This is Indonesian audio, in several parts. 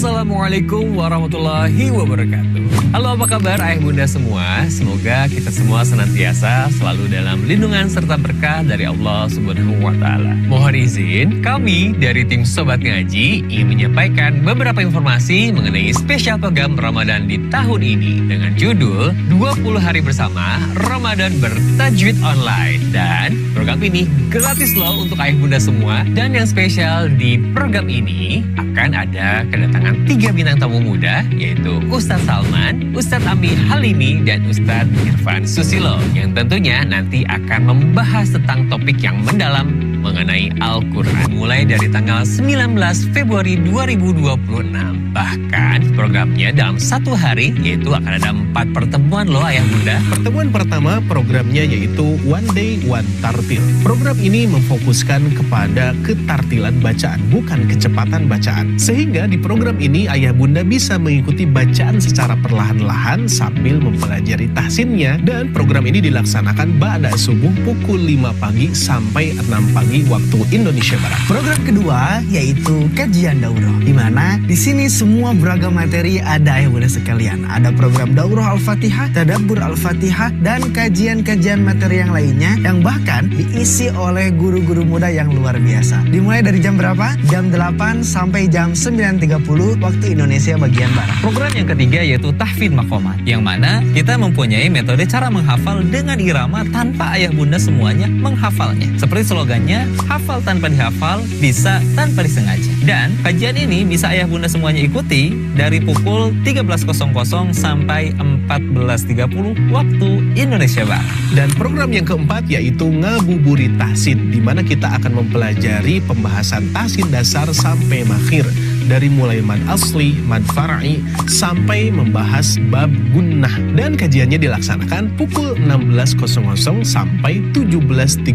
Assalamualaikum warahmatullahi wabarakatuh. Halo, apa kabar ayah bunda semua? Semoga kita semua senantiasa selalu dalam lindungan serta berkah dari Allah Subhanahu wa Ta'ala. Mohon izin, kami dari tim Sobat Ngaji ingin menyampaikan beberapa informasi mengenai spesial program Ramadan di tahun ini dengan judul 20 Hari Bersama Ramadan Bertajwid Online. Dan program ini gratis loh untuk ayah bunda semua. Dan yang spesial di program ini akan ada kedatangan 3 bintang tamu muda, yaitu Ustadz Salman, Ustadz Ambi Halimi, dan Ustadz Irfan Susilo, yang tentunya nanti akan membahas tentang topik yang mendalam mengenai Al-Quran mulai dari tanggal 19 Februari 2026. Bahkan programnya dalam satu hari, yaitu akan ada 4 pertemuan loh ayah bunda. Pertemuan pertama programnya yaitu One Day One Tartil. Program ini memfokuskan kepada ketartilan bacaan, bukan kecepatan bacaan. Sehingga di program ini ayah bunda bisa mengikuti bacaan secara perlahan-lahan sambil mempelajari tahsinnya. Dan program ini dilaksanakan ba'da subuh pukul 5 pagi sampai 6 pagi waktu Indonesia Barat. Program kedua yaitu kajian daurah, di mana di sini semua beragam materi ada ya bunda sekalian. Ada program daurah Al-Fatihah, tadabbur Al-Fatihah, dan kajian-kajian materi yang lainnya yang bahkan diisi oleh guru-guru muda yang luar biasa. Dimulai dari jam berapa? Jam 8 sampai jam 9.30 waktu Indonesia bagian Barat. Program yang ketiga yaitu tahfidz maqamat, yang mana kita mempunyai metode cara menghafal dengan irama tanpa ayah bunda semuanya menghafalnya. Seperti slogannya, hafal tanpa dihafal, bisa tanpa disengaja. Dan kajian ini bisa ayah bunda semuanya ikuti dari pukul 13.00 sampai 14.30 waktu Indonesia Barat. Dan program yang keempat yaitu ngabuburit tahsin, di mana kita akan mempelajari pembahasan tahsin dasar sampai makhir, dari mulai mad asli, mad far'i, sampai membahas bab gunnah. Dan kajiannya dilaksanakan pukul 16.00 sampai 17.30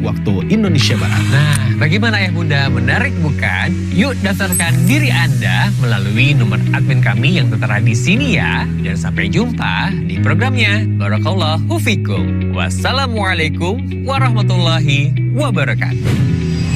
waktu Indonesia Barat. Nah, bagaimana ayah bunda? Menarik bukan? Yuk daftarkan diri Anda melalui nomor admin kami yang tertera di sini ya. Dan sampai jumpa di programnya. Barakallahu fikum. Wassalamualaikum warahmatullahi wabarakatuh.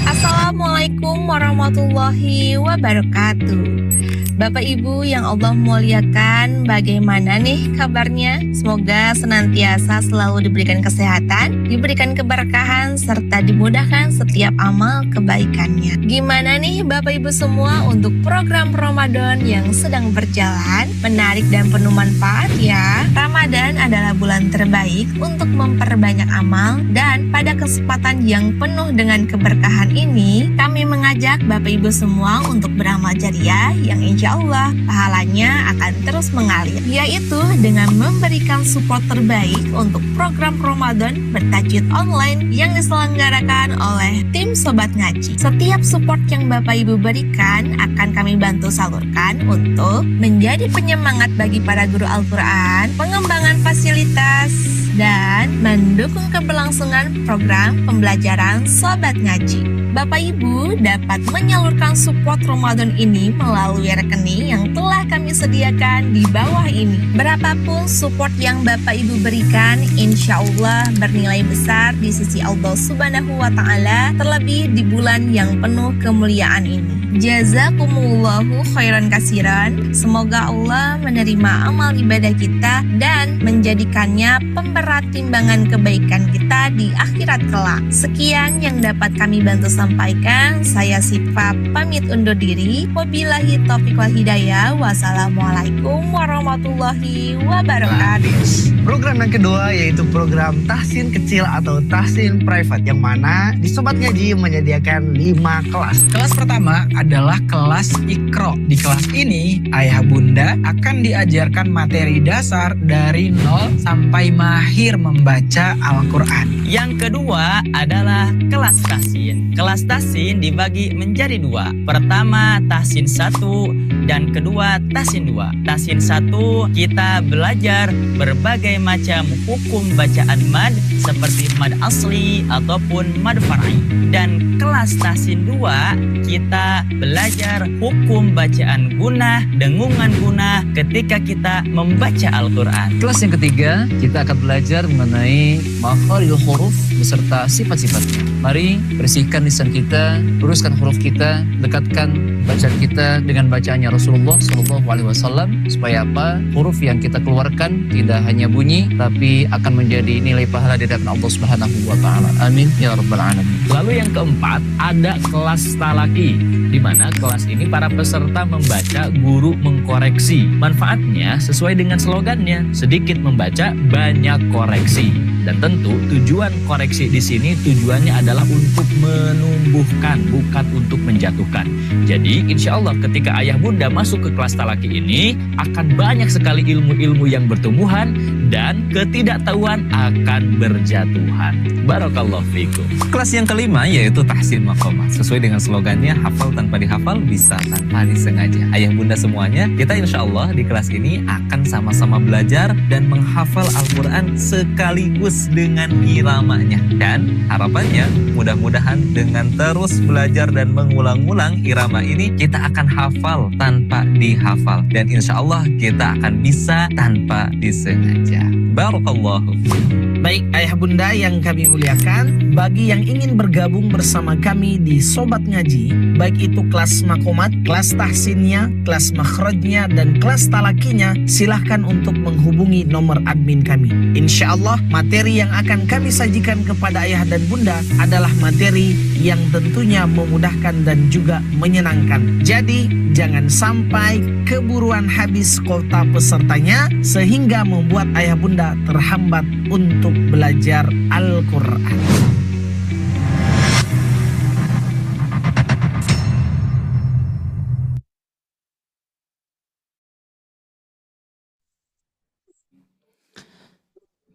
Assalamualaikum warahmatullahi wabarakatuh. Bapak Ibu yang Allah muliakan, bagaimana nih kabarnya? Semoga senantiasa selalu diberikan kesehatan, diberikan keberkahan, serta dimudahkan setiap amal kebaikannya. Gimana nih Bapak Ibu semua untuk program Ramadan yang sedang berjalan? Menarik dan penuh manfaat ya. Ramadan adalah bulan terbaik untuk memperbanyak amal, dan pada kesempatan yang penuh dengan keberkahan ini, kami mengajak Bapak Ibu semua untuk beramal jariah yang insya Allah pahalanya akan terus mengalir, yaitu dengan memberikan support terbaik untuk program Ramadan bertajwid online yang diselenggarakan oleh tim Sobat Ngaji. Setiap support yang Bapak Ibu berikan akan kami bantu salurkan untuk menjadi penyemangat bagi para guru Al-Quran, pengembangan fasilitas, dan mendukung keberlangsungan program pembelajaran Sobat Ngaji. Bapak Ibu dapat menyalurkan support Ramadan ini melalui rekening yang telah kami sediakan di bawah ini. Berapapun support yang Bapak Ibu berikan, insya Allah bernilai besar di sisi Allah Subhanahu wa Ta'ala, terlebih di bulan yang penuh kemuliaan ini. Jazakumullahu khairan kasiran. Semoga Allah menerima amal ibadah kita dan menjadikannya pemberat timbangan kebaikan kita di akhirat kelak. Sekian yang dapat kami bantu sampaikan. Saya Sifa pamit undur diri. Wabillahi taufiq wal hidayah. Wassalamualaikum warahmatullahi wabarakatuh. Program yang kedua yaitu program tahsin kecil atau tahsin private, yang mana di Sobat Ngaji menyediakan 5 kelas. Kelas pertama adalah kelas Iqra. Di kelas ini, ayah bunda akan diajarkan materi dasar dari 0 sampai mahir membaca Al-Quran. Yang kedua adalah kelas tahsin. Kelas tahsin dibagi menjadi 2. Pertama tahsin 1 dan kedua tahsin 2. Tahsin 1 kita belajar berbagai macam hukum bacaan mad seperti mad asli ataupun mad far'i. Dan kelas tahsin 2 kita belajar hukum bacaan gunah, dengungan gunah ketika kita membaca Al-Quran. Kelas yang ketiga, kita akan belajar mengenai makharijul huruf beserta sifat-sifatnya. Mari bersihkan lisan kita, luruskan huruf kita, dekatkan bacaan kita dengan bacaannya Rasulullah SAW, supaya apa? Huruf yang kita keluarkan tidak hanya bunyi, tapi akan menjadi nilai pahala di hadapan Allah Subhanahu wa Ta'ala. Amin ya rabbal alamin. Lalu yang keempat, ada kelas talaki, di mana kelas ini para peserta membaca, guru mengkoreksi. Manfaatnya sesuai dengan slogannya, sedikit membaca, banyak koreksi. Dan tentu tujuan koreksi di sini tujuannya adalah untuk menumbuhkan, bukan untuk menjatuhkan. Jadi insya Allah ketika ayah bunda masuk ke kelas talaki ini akan banyak sekali ilmu-ilmu yang bertumbuhan dan ketidaktahuan akan berjatuhan. Barakallahu fikum. Kelas yang kelima yaitu tahsin maqamat. Sesuai dengan slogannya, hafal tanpa dihafal, bisa tanpa disengaja. Ayah bunda semuanya, kita insya Allah di kelas ini akan sama-sama belajar dan menghafal Al-Quran sekaligus dengan iramanya. Dan harapannya mudah-mudahan dengan terus belajar dan mengulang-ulang irama ini, kita akan hafal tanpa dihafal. Dan insya Allah kita akan bisa tanpa disengaja. Barakallahu fikum. Baik ayah bunda yang kami muliakan, bagi yang ingin bergabung bersama kami di Sobat Ngaji, baik itu kelas makomat, kelas tahsinnya, kelas makhrajnya, dan kelas talakinya, silahkan untuk menghubungi nomor admin kami. Insya Allah materi yang akan kami sajikan kepada ayah dan bunda adalah materi yang tentunya memudahkan dan juga menyenangkan. Jadi jangan sampai keburuan habis kuota pesertanya sehingga membuat ayah bunda terhambat untuk belajar Al-Quran.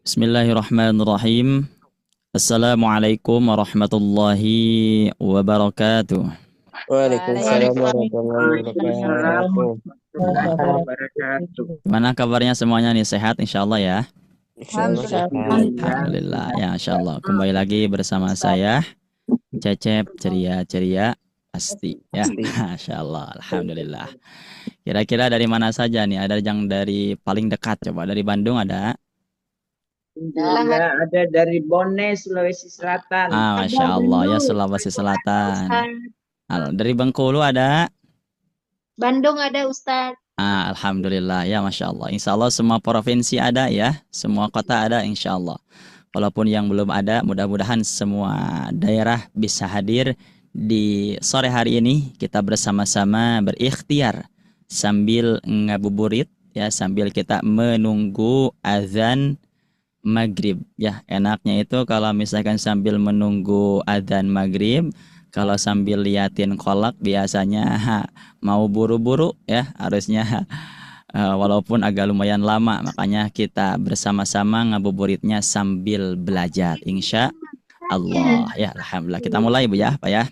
Bismillahirrahmanirrahim. Assalamualaikum warahmatullahi wabarakatuh. Waalaikumsalam warahmatullahi wabarakatuh. Gimana kabarnya semuanya nih, sehat insyaallah ya? Alhamdulillah ya, insyaallah. Kembali lagi bersama saya Cecep, ceria pasti ya. Masyaallah, alhamdulillah. Kira-kira dari mana saja nih? Ada yang dari paling dekat, coba dari Bandung ada? Enggak, ada dari Bone, Sulawesi Selatan. Masya Allah ya, Sulawesi Selatan. Dari Bengkulu ada? Bandung ada Ustaz. Alhamdulillah ya, Masya Allah. Insya Allah semua provinsi ada ya, semua kota ada insya Allah. Walaupun yang belum ada, mudah-mudahan semua daerah bisa hadir di sore hari ini. Kita bersama-sama berikhtiar sambil ngabuburit ya, sambil kita menunggu azan maghrib ya. Enaknya itu kalau misalkan sambil menunggu azan maghrib, kalau sambil liatin kolak biasanya mau buru-buru ya, harusnya walaupun agak lumayan lama, makanya kita bersama-sama ngabuburitnya sambil belajar insya Allah ya. Alhamdulillah, kita mulai Bu ya, Pak ya.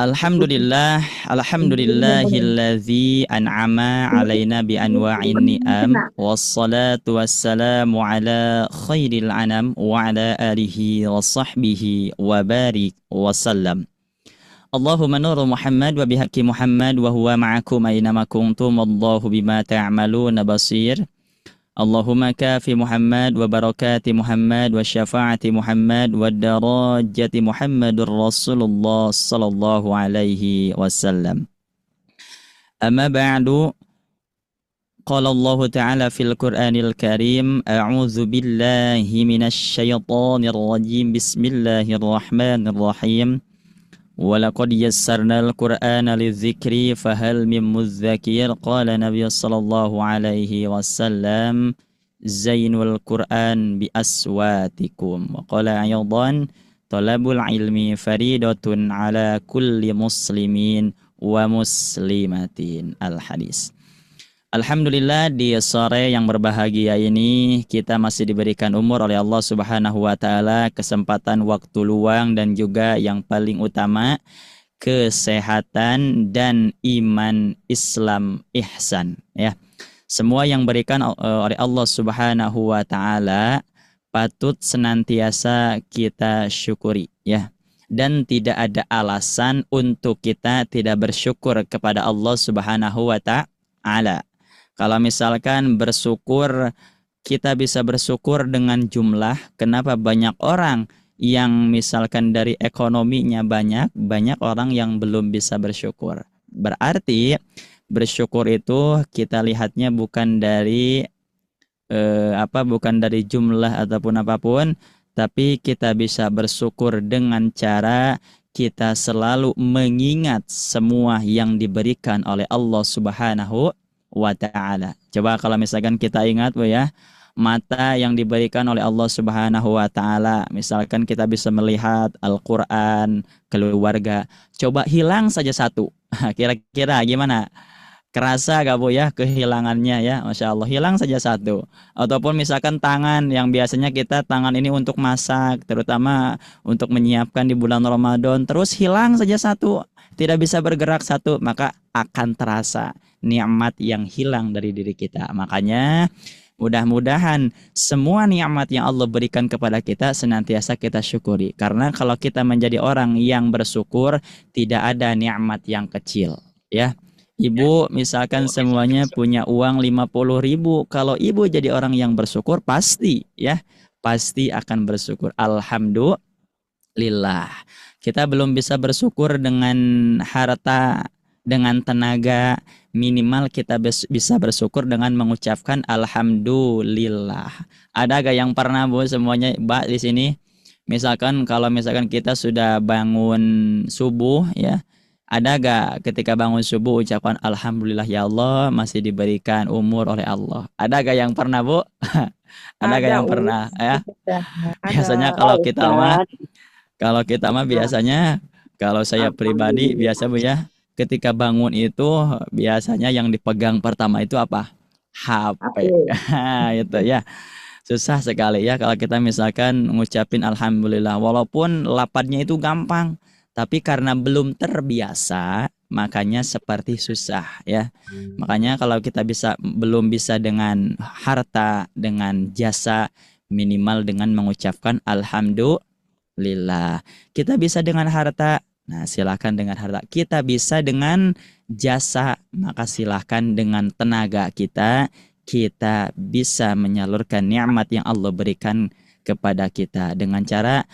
Alhamdulillah, alhamdulillahilladzi an'ama alaina bi anwa'in ni'am, wassalatu wassalamu ala khairil anam wa ala alihi wa sahbihi wa barik wa sallam. Allahumma nuru Muhammad wa bihaqqi Muhammad wa huwa ma'akum aynama kuntum wallahu bima ta'maluna basir. Allahumma kafi Muhammad wa barakati Muhammad wa syafaati Muhammad wa darajati Muhammadur Rasulullah sallallahu alaihi wasallam. Amma ba'du, qala Allah ta'ala fil Qur'anil Karim, a'udzu billahi minasy syaithanir rajim, bismillahirrahmanirrahim. Walaqad yassarnal Qur'ana lidzikri fahal min mudzakir. Qala Nabi sallallahu alaihi wasallam, zainul Qur'an bi aswatikum. Wa qala aydan, talabul ilmi faridatun ala kulli muslimin wa muslimatin. Al-hadis. Alhamdulillah, di sore yang berbahagia ini kita masih diberikan umur oleh Allah Subhanahu wa taala, kesempatan waktu luang, dan juga yang paling utama kesehatan dan iman Islam ihsan ya. Semua yang berikan oleh Allah Subhanahu wa taala patut senantiasa kita syukuri ya. Dan tidak ada alasan untuk kita tidak bersyukur kepada Allah Subhanahu wa taala. Kalau misalkan bersyukur, kita bisa bersyukur dengan jumlah. Kenapa banyak orang yang misalkan dari ekonominya banyak orang yang belum bisa bersyukur. Berarti bersyukur itu kita lihatnya bukan dari bukan dari jumlah ataupun apapun, tapi kita bisa bersyukur dengan cara kita selalu mengingat semua yang diberikan oleh Allah Subhanahu wa ta'ala. Coba kalau misalkan kita ingat Bu ya, mata yang diberikan oleh Allah Subhanahu wa ta'ala, misalkan kita bisa melihat Al-Quran, keluarga, coba hilang saja satu, kira-kira gimana? Kerasa gak Bu ya kehilangannya ya, Masya Allah, hilang saja satu. Ataupun misalkan tangan yang biasanya kita tangan ini untuk masak, terutama untuk menyiapkan di bulan Ramadan, terus hilang saja satu, tidak bisa bergerak satu, maka akan terasa nikmat yang hilang dari diri kita. Makanya mudah-mudahan semua nikmat yang Allah berikan kepada kita senantiasa kita syukuri. Karena kalau kita menjadi orang yang bersyukur, tidak ada nikmat yang kecil ya. Ibu misalkan semuanya punya uang 50.000, kalau ibu jadi orang yang bersyukur pasti akan bersyukur. Alhamdulillah. Kita belum bisa bersyukur dengan harta, dengan tenaga, minimal kita bisa bersyukur dengan mengucapkan alhamdulillah. Ada gak yang pernah Bu semuanya Mbak di sini? Misalkan kalau misalkan kita sudah bangun subuh ya, ada gak ketika bangun subuh ucapan alhamdulillah ya Allah masih diberikan umur oleh Allah? Ada gak yang pernah Bu? Ada gak yang pernah ya? Biasanya kalau kita mah biasanya, kalau saya pribadi biasa Bu ya, ketika bangun itu biasanya yang dipegang pertama itu apa? HP. Itu ya. Susah sekali ya kalau kita misalkan ngucapin alhamdulillah, walaupun lapatnya itu gampang, tapi karena belum terbiasa makanya seperti susah ya. Makanya kalau kita belum bisa dengan harta, dengan jasa, minimal dengan mengucapkan alhamdulillah. Kita bisa dengan harta, nah silahkan dengan harta. Kita bisa dengan jasa, maka silahkan dengan tenaga kita bisa menyalurkan nikmat yang Allah berikan kepada kita dengan cara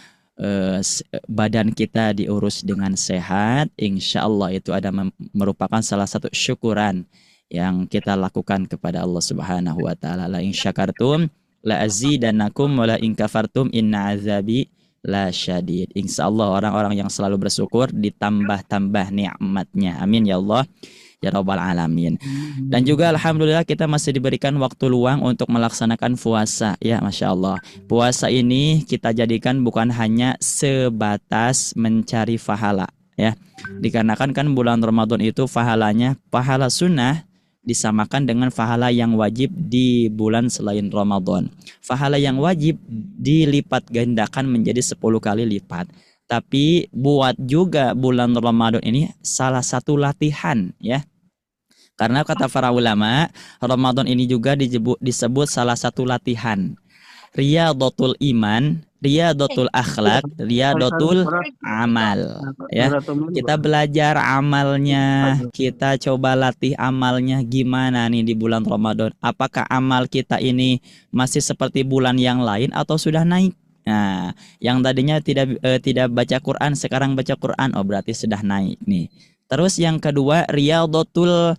badan kita diurus dengan sehat. Insya Allah itu merupakan salah satu syukuran yang kita lakukan kepada Allah Subhanahu wa ta'ala. La in syakartum la azidannakum wa la in kafartum inna azabi la syadid. Insya Allah orang-orang yang selalu bersyukur ditambah-tambah nikmatnya. Amin ya Allah ya Rabbal Alamin. Dan juga alhamdulillah kita masih diberikan waktu luang untuk melaksanakan puasa ya, Masya Allah. Puasa ini kita jadikan bukan hanya sebatas mencari pahala ya, dikarenakan kan bulan Ramadan itu pahala sunnah disamakan dengan pahala yang wajib di bulan selain Ramadan. Pahala yang wajib dilipat gandakan menjadi 10 kali lipat. Tapi buat juga bulan Ramadan ini salah satu latihan ya. Karena kata para ulama, Ramadan ini juga disebut salah satu latihan. Riyadatul iman, riyadatul akhlak, riyadatul amal ya. Kita belajar amalnya, kita coba latih amalnya gimana nih di bulan Ramadan. Apakah amal kita ini masih seperti bulan yang lain atau sudah naik? Nah, yang tadinya tidak baca Quran sekarang baca Quran, oh berarti sudah naik nih. Terus yang kedua, riyadatul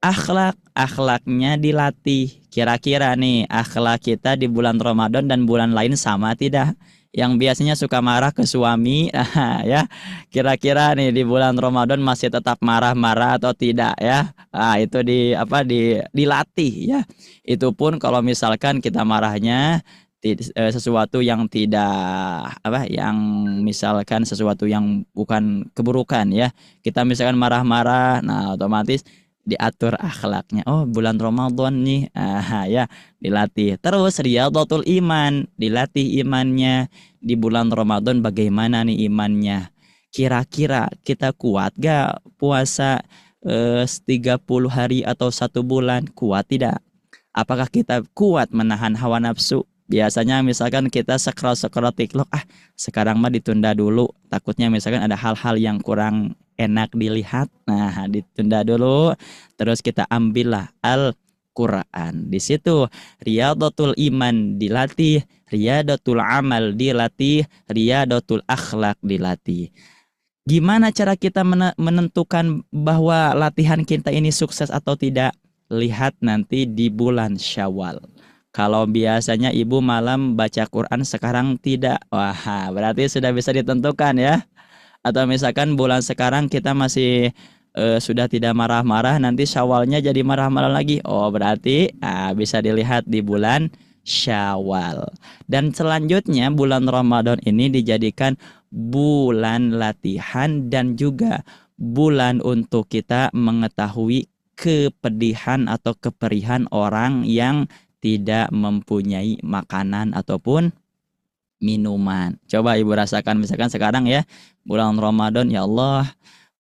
akhlak, akhlaknya dilatih. Kira-kira nih akhlak kita di bulan Ramadan dan bulan lain sama tidak? Yang biasanya suka marah ke suami, ya. Kira-kira nih di bulan Ramadan masih tetap marah-marah atau tidak ya? Ah, itu dilatih ya. Itu pun kalau misalkan kita marahnya sesuatu yang yang misalkan sesuatu yang bukan keburukan ya, kita misalkan marah-marah, nah otomatis diatur akhlaknya. Oh bulan Ramadan nih, ya dilatih. Terus riyadatul iman, dilatih imannya di bulan Ramadan. Bagaimana nih imannya? Kira-kira kita kuat gak puasa 30 hari atau 1 bulan? Kuat tidak? Apakah kita kuat menahan hawa nafsu? Biasanya misalkan kita scroll TikTok, sekarang mah ditunda dulu, takutnya misalkan ada hal-hal yang kurang enak dilihat, nah ditunda dulu. Terus kita ambillah Quran. Di situ riyadatul iman dilatih, riyadatul amal dilatih, riyadatul akhlak dilatih. Gimana cara kita menentukan bahwa latihan kita ini sukses atau tidak? Lihat nanti di bulan Syawal. Kalau biasanya ibu malam baca Quran, sekarang tidak. Wah, berarti sudah bisa ditentukan ya. Atau misalkan bulan sekarang kita masih sudah tidak marah-marah, nanti Syawalnya jadi marah-marah lagi. Oh, berarti bisa dilihat di bulan Syawal. Dan selanjutnya bulan Ramadan ini dijadikan bulan latihan dan juga bulan untuk kita mengetahui kepedihan atau keperihan orang yang tidak mempunyai makanan ataupun minuman. Coba ibu rasakan misalkan sekarang ya, bulan Ramadan, ya Allah,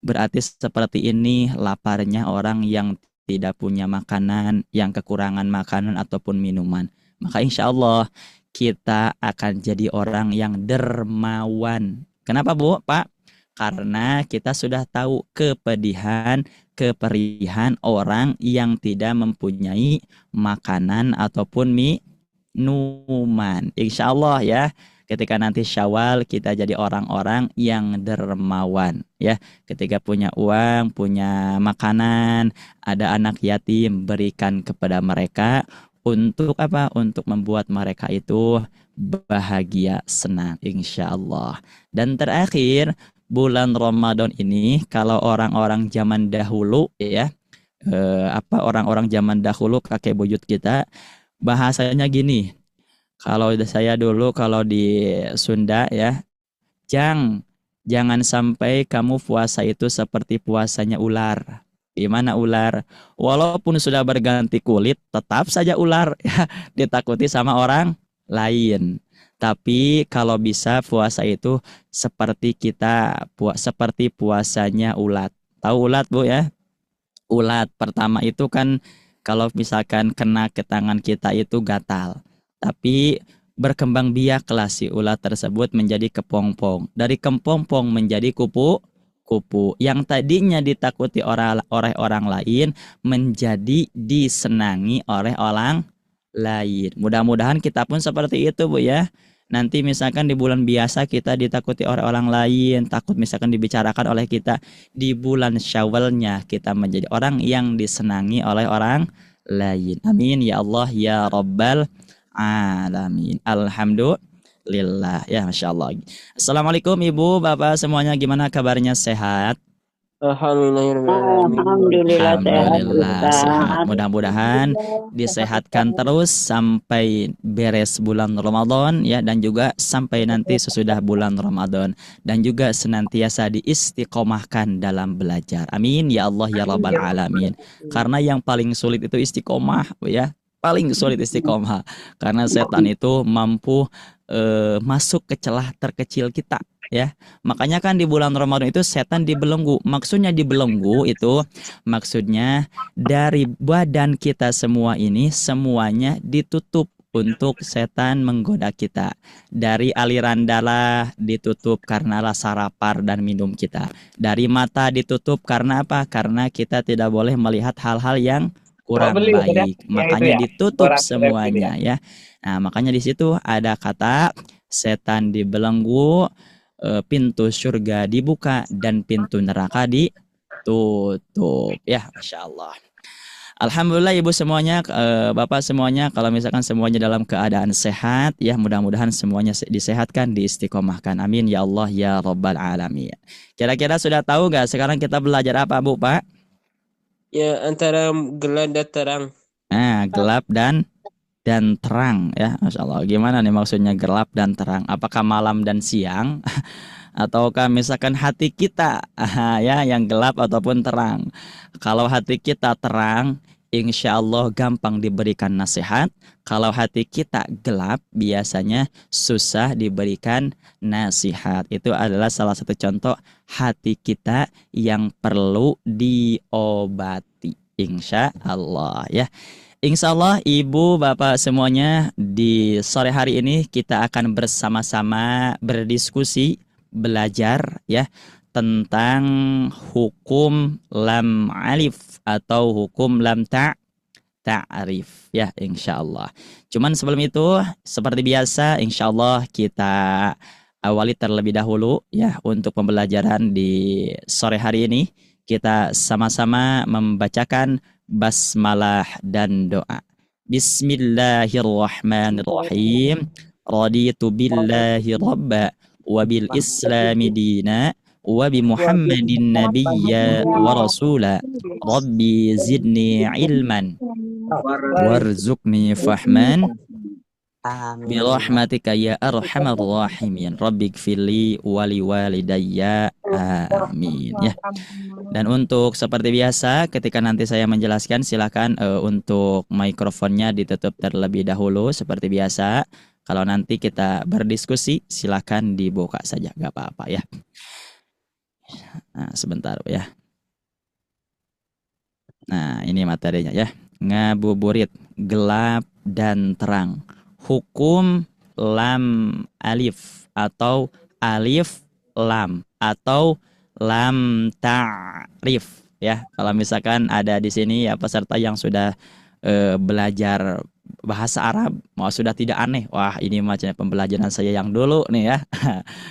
berarti seperti ini laparnya orang yang tidak punya makanan, yang kekurangan makanan ataupun minuman. Maka insya Allah kita akan jadi orang yang dermawan. Kenapa Bu, Pak? Karena kita sudah tahu kepedihan, keperihan orang yang tidak mempunyai makanan ataupun minuman. Insya Allah ya, ketika nanti Syawal kita jadi orang-orang yang dermawan ya. Ketika punya uang, punya makanan, ada anak yatim, berikan kepada mereka. Untuk apa? Untuk membuat mereka itu bahagia, senang, insya Allah. Dan terakhir, bulan Ramadan ini kalau orang-orang zaman dahulu ya, orang-orang zaman dahulu kakek buyut kita bahasanya gini. Kalau saya dulu kalau di Sunda ya, jangan sampai kamu puasa itu seperti puasanya ular. Gimana ular? Walaupun sudah berganti kulit, tetap saja ular ya, ditakuti sama orang lain. Tapi kalau bisa puasa itu seperti seperti puasanya ulat. Tahu ulat Bu ya? Ulat pertama itu kan kalau misalkan kena ke tangan kita itu gatal. Tapi berkembang biaklah si ulat tersebut menjadi kepompong. Dari kepompong menjadi kupu. Yang tadinya ditakuti oleh orang lain menjadi disenangi oleh orang lain. Mudah-mudahan kita pun seperti itu Bu ya. Nanti misalkan di bulan biasa kita ditakuti oleh orang lain, takut misalkan dibicarakan oleh kita. Di bulan Syawalnya kita menjadi orang yang disenangi oleh orang lain. Amin ya Allah ya Rabbal alamin. Alhamdulillah ya, Masya Allah. Assalamualaikum Ibu, Bapak semuanya, gimana kabarnya, sehat? Alhamdulillah sehat. Mudah-mudahan disehatkan terus sampai beres bulan Ramadan ya, dan juga sampai nanti sesudah bulan Ramadan, dan juga senantiasa diistiqomahkan dalam belajar. Amin ya Allah ya Rabbal alamin. Karena yang paling sulit itu istiqomah ya. Paling sulit istiqomah karena setan itu mampu masuk ke celah terkecil kita ya. Makanya kan di bulan Ramadan itu setan dibelenggu. Maksudnya dibelenggu itu maksudnya dari badan kita semua ini semuanya ditutup untuk setan menggoda kita. Dari aliran darah ditutup karena rasa lapar dan minum kita. Dari mata ditutup karena apa? Karena kita tidak boleh melihat hal-hal yang kurang baik. Makanya ditutup semuanya ya. Nah, makanya di situ ada kata setan dibelenggu, pintu surga dibuka dan pintu neraka ditutup ya. Masya Allah. Alhamdulillah Ibu semuanya, Bapak semuanya, kalau misalkan semuanya dalam keadaan sehat ya, mudah-mudahan semuanya disehatkan, diistiqomahkan. Amin ya Allah ya Rabbal alamin. Kira-kira sudah tahu gak sekarang kita belajar apa Bu, Pak? Ya, antara gelap dan terang. Nah, gelap dan terang ya, Masya Allah. Gimana nih maksudnya gelap dan terang? Apakah malam dan siang? Ataukah misalkan hati kita ya yang gelap ataupun terang? Kalau hati kita terang, insya Allah gampang diberikan nasihat. Kalau hati kita gelap, biasanya susah diberikan nasihat. Itu adalah salah satu contoh hati kita yang perlu diobati. Insya Allah ya. Insya Allah Ibu Bapak semuanya, di sore hari ini kita akan bersama-sama berdiskusi, belajar ya tentang hukum lam alif atau hukum lam ta'rif ya insyaallah. Cuman sebelum itu seperti biasa insyaallah kita awali terlebih dahulu ya untuk pembelajaran di sore hari ini. Kita sama-sama membacakan basmalah dan doa. Bismillahirrahmanirrahim. Raditu billahi rabba wa bil islami dina wa bi Muhammadin nabiyya wa rasula. Rabbi zidni ilman warzuqni fahman bi rahmatika ya arhamar rahimin. Rabbighfirli wa liwalidayya amin ya. Dan untuk seperti biasa ketika nanti saya menjelaskan silakan untuk mikrofonnya ditutup terlebih dahulu seperti biasa. Kalau nanti kita berdiskusi silakan dibuka saja gak apa-apa ya. Nah, sebentar ya. Nah, ini materinya ya. Ngabuburit, gelap dan terang. Hukum lam alif atau alif lam atau lam ta'rif ya. Kalau misalkan ada di sini ya peserta yang sudah belajar bahasa Arab, mau sudah tidak aneh. Wah, ini macam pembelajaran saya yang dulu nih ya.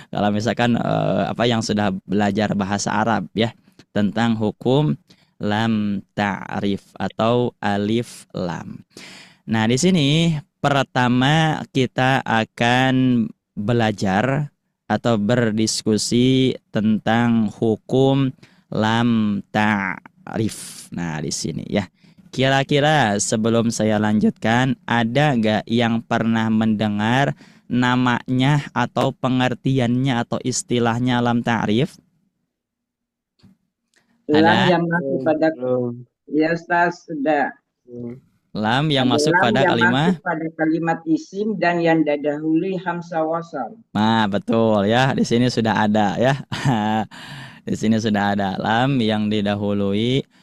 Kalau misalkan yang sudah belajar bahasa Arab ya tentang hukum lam ta'rif atau alif lam. Nah, di sini pertama kita akan belajar atau berdiskusi tentang hukum lam ta'rif. Nah, di sini ya. Kira-kira sebelum saya lanjutkan, ada nggak yang pernah mendengar namanya atau pengertiannya atau istilahnya lam ta'rif? Lam yang masuk pada ya Ustaz, sudah. Lam yang masuk pada kalimat kalimat isim dan yang didahului hamzah wasal. Nah, betul ya. Di sini sudah ada ya. Di sini sudah ada lam yang didahului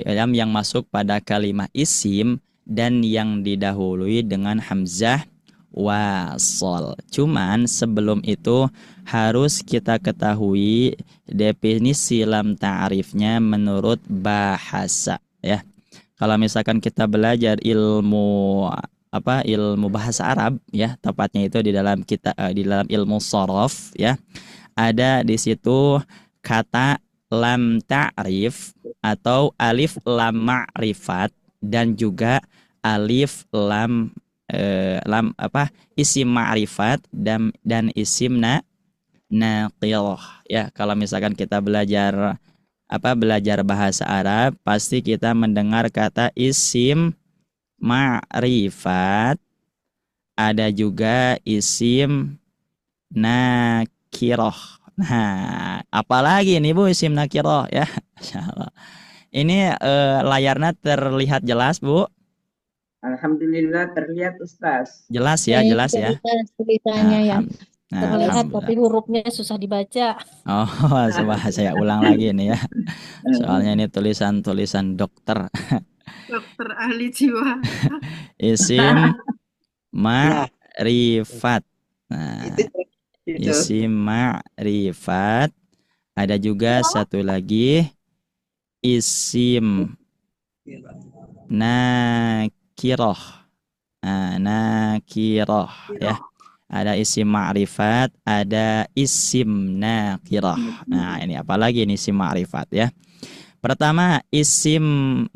lam yang masuk pada kalimat isim dan yang didahului dengan hamzah wasal. Cuman sebelum itu harus kita ketahui definisi lam ta'rifnya menurut bahasa ya. Kalau misalkan kita belajar ilmu bahasa Arab ya, tepatnya itu di dalam ilmu shorof ya. Ada di situ kata lam ta'rif atau alif lam ma'rifat dan juga alif lam isim ma'rifat dan isim naqirah ya. Kalau misalkan kita belajar bahasa Arab pasti kita mendengar kata isim ma'rifat, ada juga isim nakirah. Nah, apalagi nih Bu isim nakirah ya. Insyaallah. Ini layarnya terlihat jelas Bu? Alhamdulillah terlihat Ustaz. Jelas ya, jelas ya. Tulisannya ya. Nah, terlihat tapi hurufnya susah dibaca. Oh, coba saya ulang lagi nih ya. Soalnya ini tulisan dokter. Dokter ahli jiwa. Isim ma'rifat. Nah, isim ma'rifat. Ada juga satu lagi isim nakirah. Nah, nakirah ya. Ada isim ma'rifat, ada isim nakirah. Nah, ini apalagi ini isim ma'rifat ya. Pertama, isim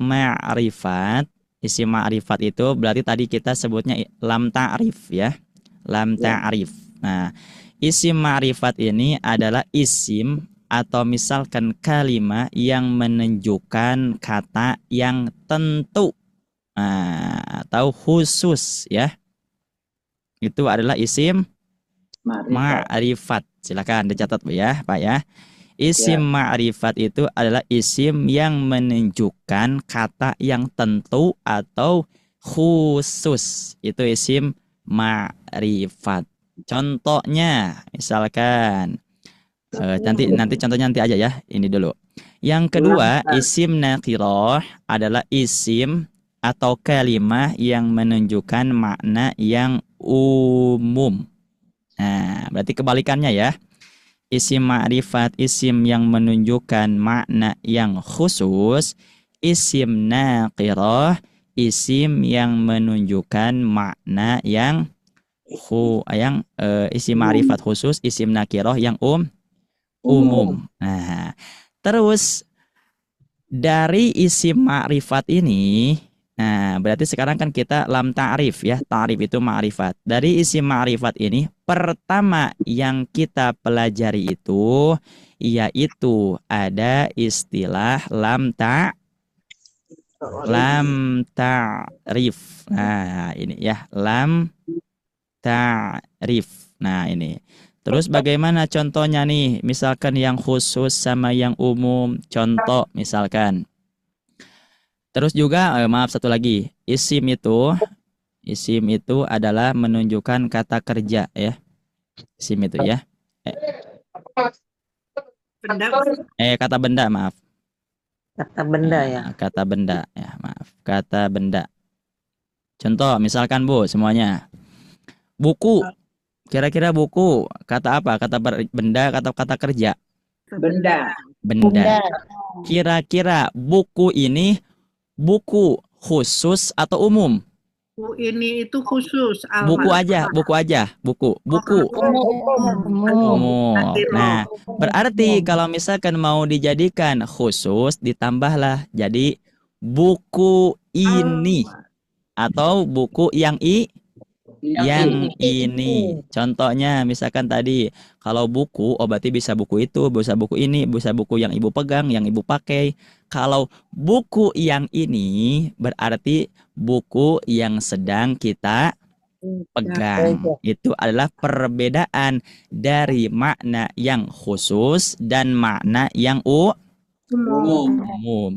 ma'rifat. Isim ma'rifat itu berarti tadi kita sebutnya lam ta'rif ya. Lam ta'rif. Nah, isim ma'rifat ini adalah isim atau misalkan kalimat yang menunjukkan kata yang tentu atau khusus ya. Itu adalah isim ma'rifat. Silakan dicatat Bu ya, Pak ya. Isim ma'rifat itu adalah isim yang menunjukkan kata yang tentu atau khusus. Itu isim ma'rifat. Contohnya misalkan nanti contohnya nanti aja ya. Ini dulu. Yang kedua, isim nakirah adalah isim atau kalimat yang menunjukkan makna yang umum. Nah, berarti kebalikannya ya. Isim ma'rifat, isim yang menunjukkan makna yang khusus. Isim nakirah, isim yang menunjukkan makna yang isim ma'rifat khusus, isim nakiroh yang umum. Nah, terus dari isim ma'rifat ini, nah berarti sekarang kan kita lam ta'rif ya, ta'rif itu ma'rifat. Dari isim ma'rifat ini, pertama yang kita pelajari itu, yaitu ada istilah lam ta'rif. Nah ini ya, lam ta'rif. Nah ini. Terus bagaimana contohnya nih? Misalkan yang khusus sama yang umum. Contoh misalkan. Terus juga maaf satu lagi. Isim itu adalah menunjukkan kata kerja ya. Isim itu ya. Kata benda, maaf. Kata benda ya. Kata benda ya, maaf. Kata benda. Contoh misalkan Bu semuanya. Buku. Kira-kira buku kata apa? Kata benda, kata kerja? Benda. Kira-kira buku ini buku khusus atau umum? Ini itu khusus. Buku aja. Buku. Umum. Nah, berarti kalau misalkan mau dijadikan khusus, ditambahlah jadi buku ini atau buku yang ini. Contohnya misalkan tadi kalau buku, berarti bisa buku itu, bisa buku ini, bisa buku yang ibu pegang, yang ibu pakai. Kalau buku yang ini berarti buku yang sedang kita pegang. Itu adalah perbedaan dari makna yang khusus dan makna yang umum.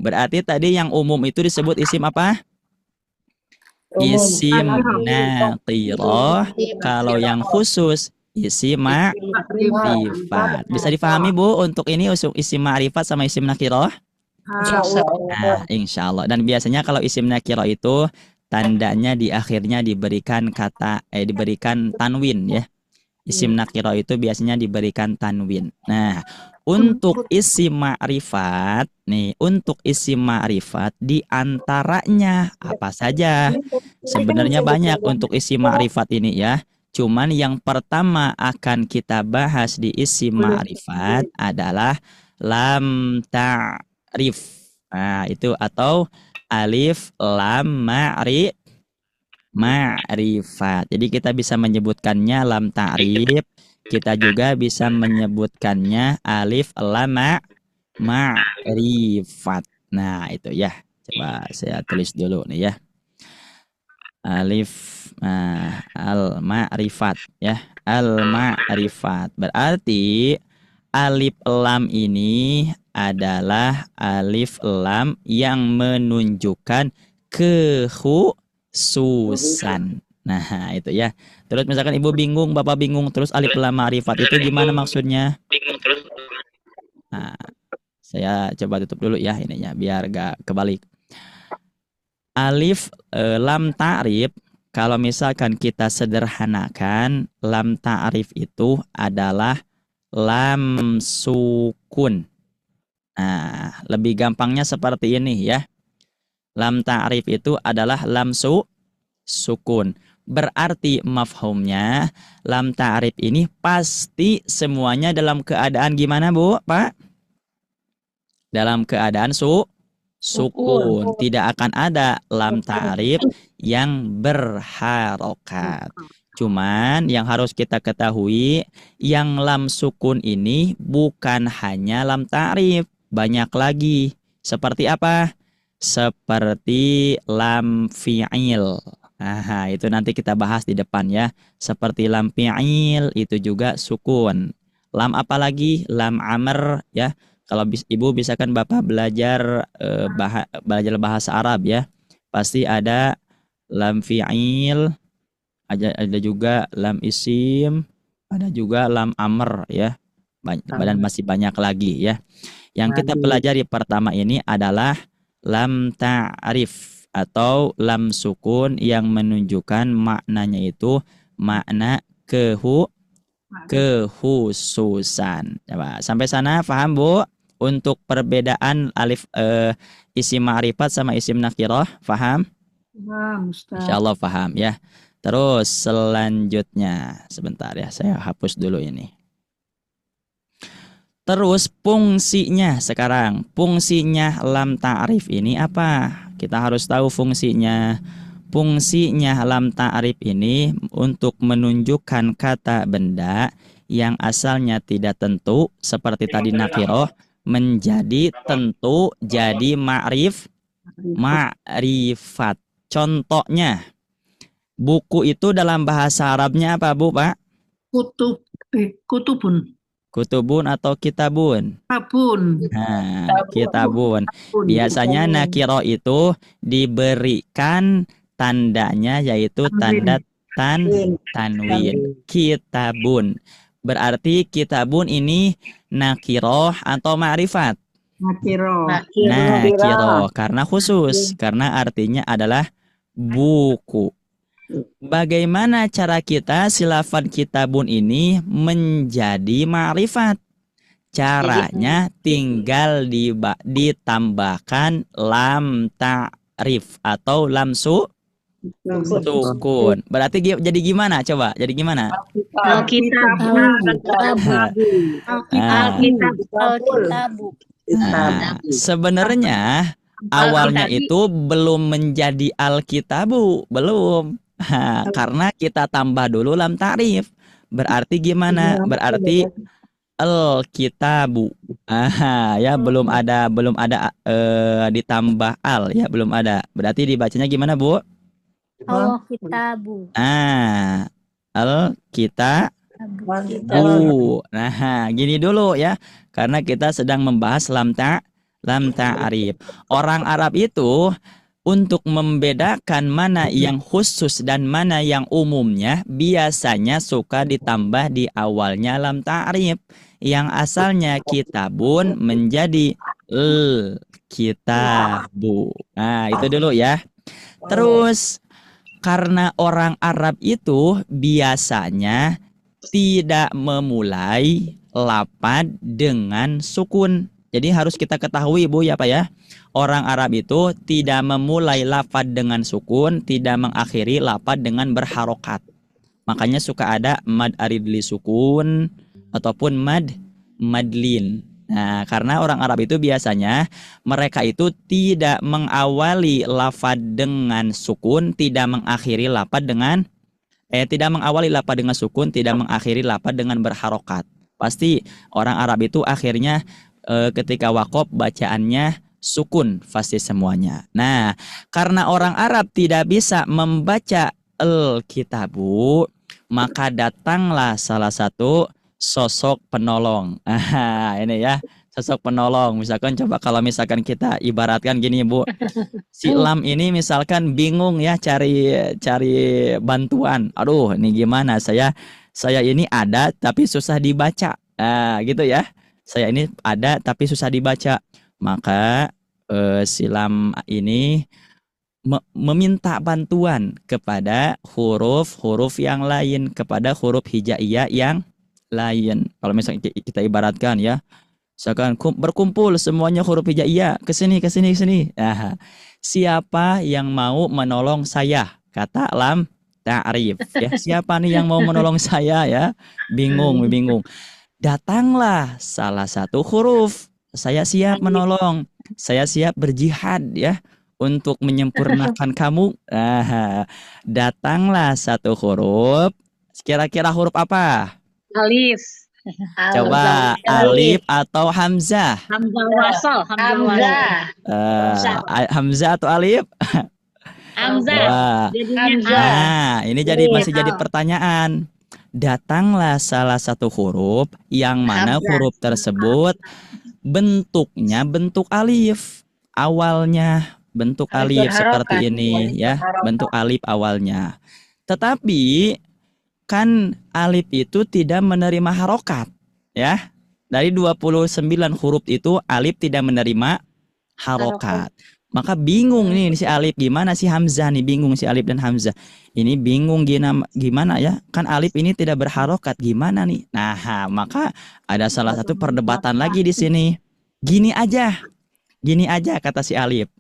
Berarti tadi yang umum itu disebut isim apa? Isim nakiroh. Kalau yang khusus isim ma'rifat. Bisa difahami Bu untuk ini isim ma'rifat sama isim nakiroh? Nah, insya Allah. Dan biasanya kalau isim nakiroh itu tandanya di akhirnya diberikan diberikan tanwin ya. Isim nakiroh itu biasanya diberikan tanwin. Nah, untuk isim ma'rifat nih, untuk isim ma'rifat di antaranya apa saja? Sebenarnya banyak untuk isim ma'rifat ini ya. Cuman yang pertama akan kita bahas di isim ma'rifat adalah lam ta'rif. Nah, itu atau alif lam ma'rifat. Jadi kita bisa menyebutkannya lam ta'rif. Kita juga bisa menyebutkannya alif lam ma'rifat. Nah, itu ya. Coba saya tulis dulu nih ya. Alif al-ma'rifat ya. Al-ma'rifat. Berarti alif lam ini adalah alif lam yang menunjukkan kekhususan. Nah, itu ya. Terus misalkan ibu bingung, bapak bingung, terus alif lam ma'rifat itu gimana maksudnya? Nah, saya coba tutup dulu ya ininya biar gak kebalik. Alif lam ta'rif, kalau misalkan kita sederhanakan, lam ta'rif itu adalah lam sukun. Nah, lebih gampangnya seperti ini ya. Lam ta'rif itu adalah lam sukun. Berarti mafhumnya lam ta'rif ini pasti semuanya dalam keadaan gimana Bu, Pak? Dalam keadaan sukun. Tidak akan ada lam ta'rif yang berharokat. Cuman yang harus kita ketahui, yang lam sukun ini bukan hanya lam ta'rif, banyak lagi. Seperti apa? Seperti lam fi'il. Nah, itu nanti kita bahas di depan ya. Seperti lam fi'il itu juga sukun. Lam apa lagi? Lam amr ya. Kalau ibu bisa kan bapak belajar belajar bahasa Arab ya. Pasti ada lam fi'il, ada juga lam isim, ada juga lam amr ya. Dan masih banyak lagi ya. Yang kita pelajari pertama ini adalah lam ta'rif atau lam sukun yang menunjukkan maknanya itu makna kekhususan. Coba sampai sana paham Bu? Untuk perbedaan alif isim ma'rifat sama isim nakirah, paham? Paham, Ustaz. Insya Allah paham ya. Terus selanjutnya, sebentar ya, saya hapus dulu ini. Terus fungsinya sekarang, fungsinya lam ta'rif ini apa? Kita harus tahu fungsinya. Fungsinya lam ta'rif ini untuk menunjukkan kata benda yang asalnya tidak tentu seperti tadi nakiroh menjadi tentu jadi ma'rifat. Contohnya, buku itu dalam bahasa Arabnya apa, Bu, Pak? Kutubun. Kutubun atau kitabun? Kitabun. Nah, kitabun. Biasanya nakiro itu diberikan tandanya yaitu tanda tanwin. Kitabun. Berarti kitabun ini nakiroh atau ma'rifat? Nakiro. Nakiro. Karena khusus. Karena artinya adalah buku. Bagaimana cara kita si lafaz kitabun ini menjadi ma'rifat? Caranya tinggal ditambahkan lam ta'rif atau lam sukun. Berarti jadi gimana? Coba, jadi gimana? Sebenarnya awalnya itu belum menjadi alkitabu, belum. Karena kita tambah dulu lam ta'rif. Berarti gimana? Berarti al-kitabu. Ya belum ada ditambah al ya, belum ada. Berarti dibacanya gimana, Bu? Al-kitabu. Al-kitabu. Nah, gini dulu ya. Karena kita sedang membahas lam ta'rif. Orang Arab itu untuk membedakan mana yang khusus dan mana yang umumnya biasanya suka ditambah di awalnya lam ta'rif. Yang asalnya kitabun menjadi kitabu. Nah, itu dulu ya. Terus karena orang Arab itu biasanya tidak memulai lafaz dengan sukun. Jadi harus kita ketahui, Bu, ya Pak ya. Orang Arab itu tidak memulai lafaz dengan sukun, tidak mengakhiri lafaz dengan berharokat. Makanya suka ada mad aridli sukun ataupun madlin. Nah, karena orang Arab itu biasanya mereka itu tidak mengawali lafaz dengan sukun, tidak mengakhiri lafaz dengan tidak mengawali lafaz dengan sukun, tidak mengakhiri lafaz dengan berharokat. Pasti orang Arab itu akhirnya ketika wakof bacaannya sukun pasti semuanya. Nah, karena orang Arab tidak bisa membaca al-kitabu, maka datanglah salah satu sosok penolong. Ini ya, sosok penolong. Misalkan coba kalau misalkan kita ibaratkan gini, Bu. Si lam ini misalkan bingung ya cari bantuan. Aduh, ini gimana? Saya ini ada tapi susah dibaca. Gitu ya. Saya ini ada tapi susah dibaca. Maka si lam ini meminta bantuan kepada huruf-huruf yang lain, kepada huruf hijaiyah yang lain. Kalau misalnya kita ibaratkan ya, misalkan berkumpul semuanya huruf hijaiyah ke sini. Nah, siapa yang mau menolong saya? Kata lam ta'rif ya. Siapa nih yang mau menolong saya ya? Bingung. Datanglah salah satu huruf. Saya siap menolong. Saya siap berjihad ya untuk menyempurnakan kamu. Datanglah satu huruf. Kira-kira huruf apa? Alif. Coba alif atau hamzah? Hamzah wasal. Hamzah atau alif? Hamzah. Nah, ini masih jadi pertanyaan. Datanglah salah satu huruf yang mana huruf tersebut bentuknya bentuk alif. Awalnya bentuk alif seperti ini ya, bentuk alif awalnya. Tetapi kan alif itu tidak menerima harokat ya. Dari 29 huruf itu alif tidak menerima harokat. Maka bingung nih si alif, gimana si hamzah nih, bingung si alif dan hamzah. Ini bingung gimana ya? Kan alif ini tidak berharokat, gimana nih? Nah, maka ada salah satu perdebatan lagi di sini. Gini aja kata si alif.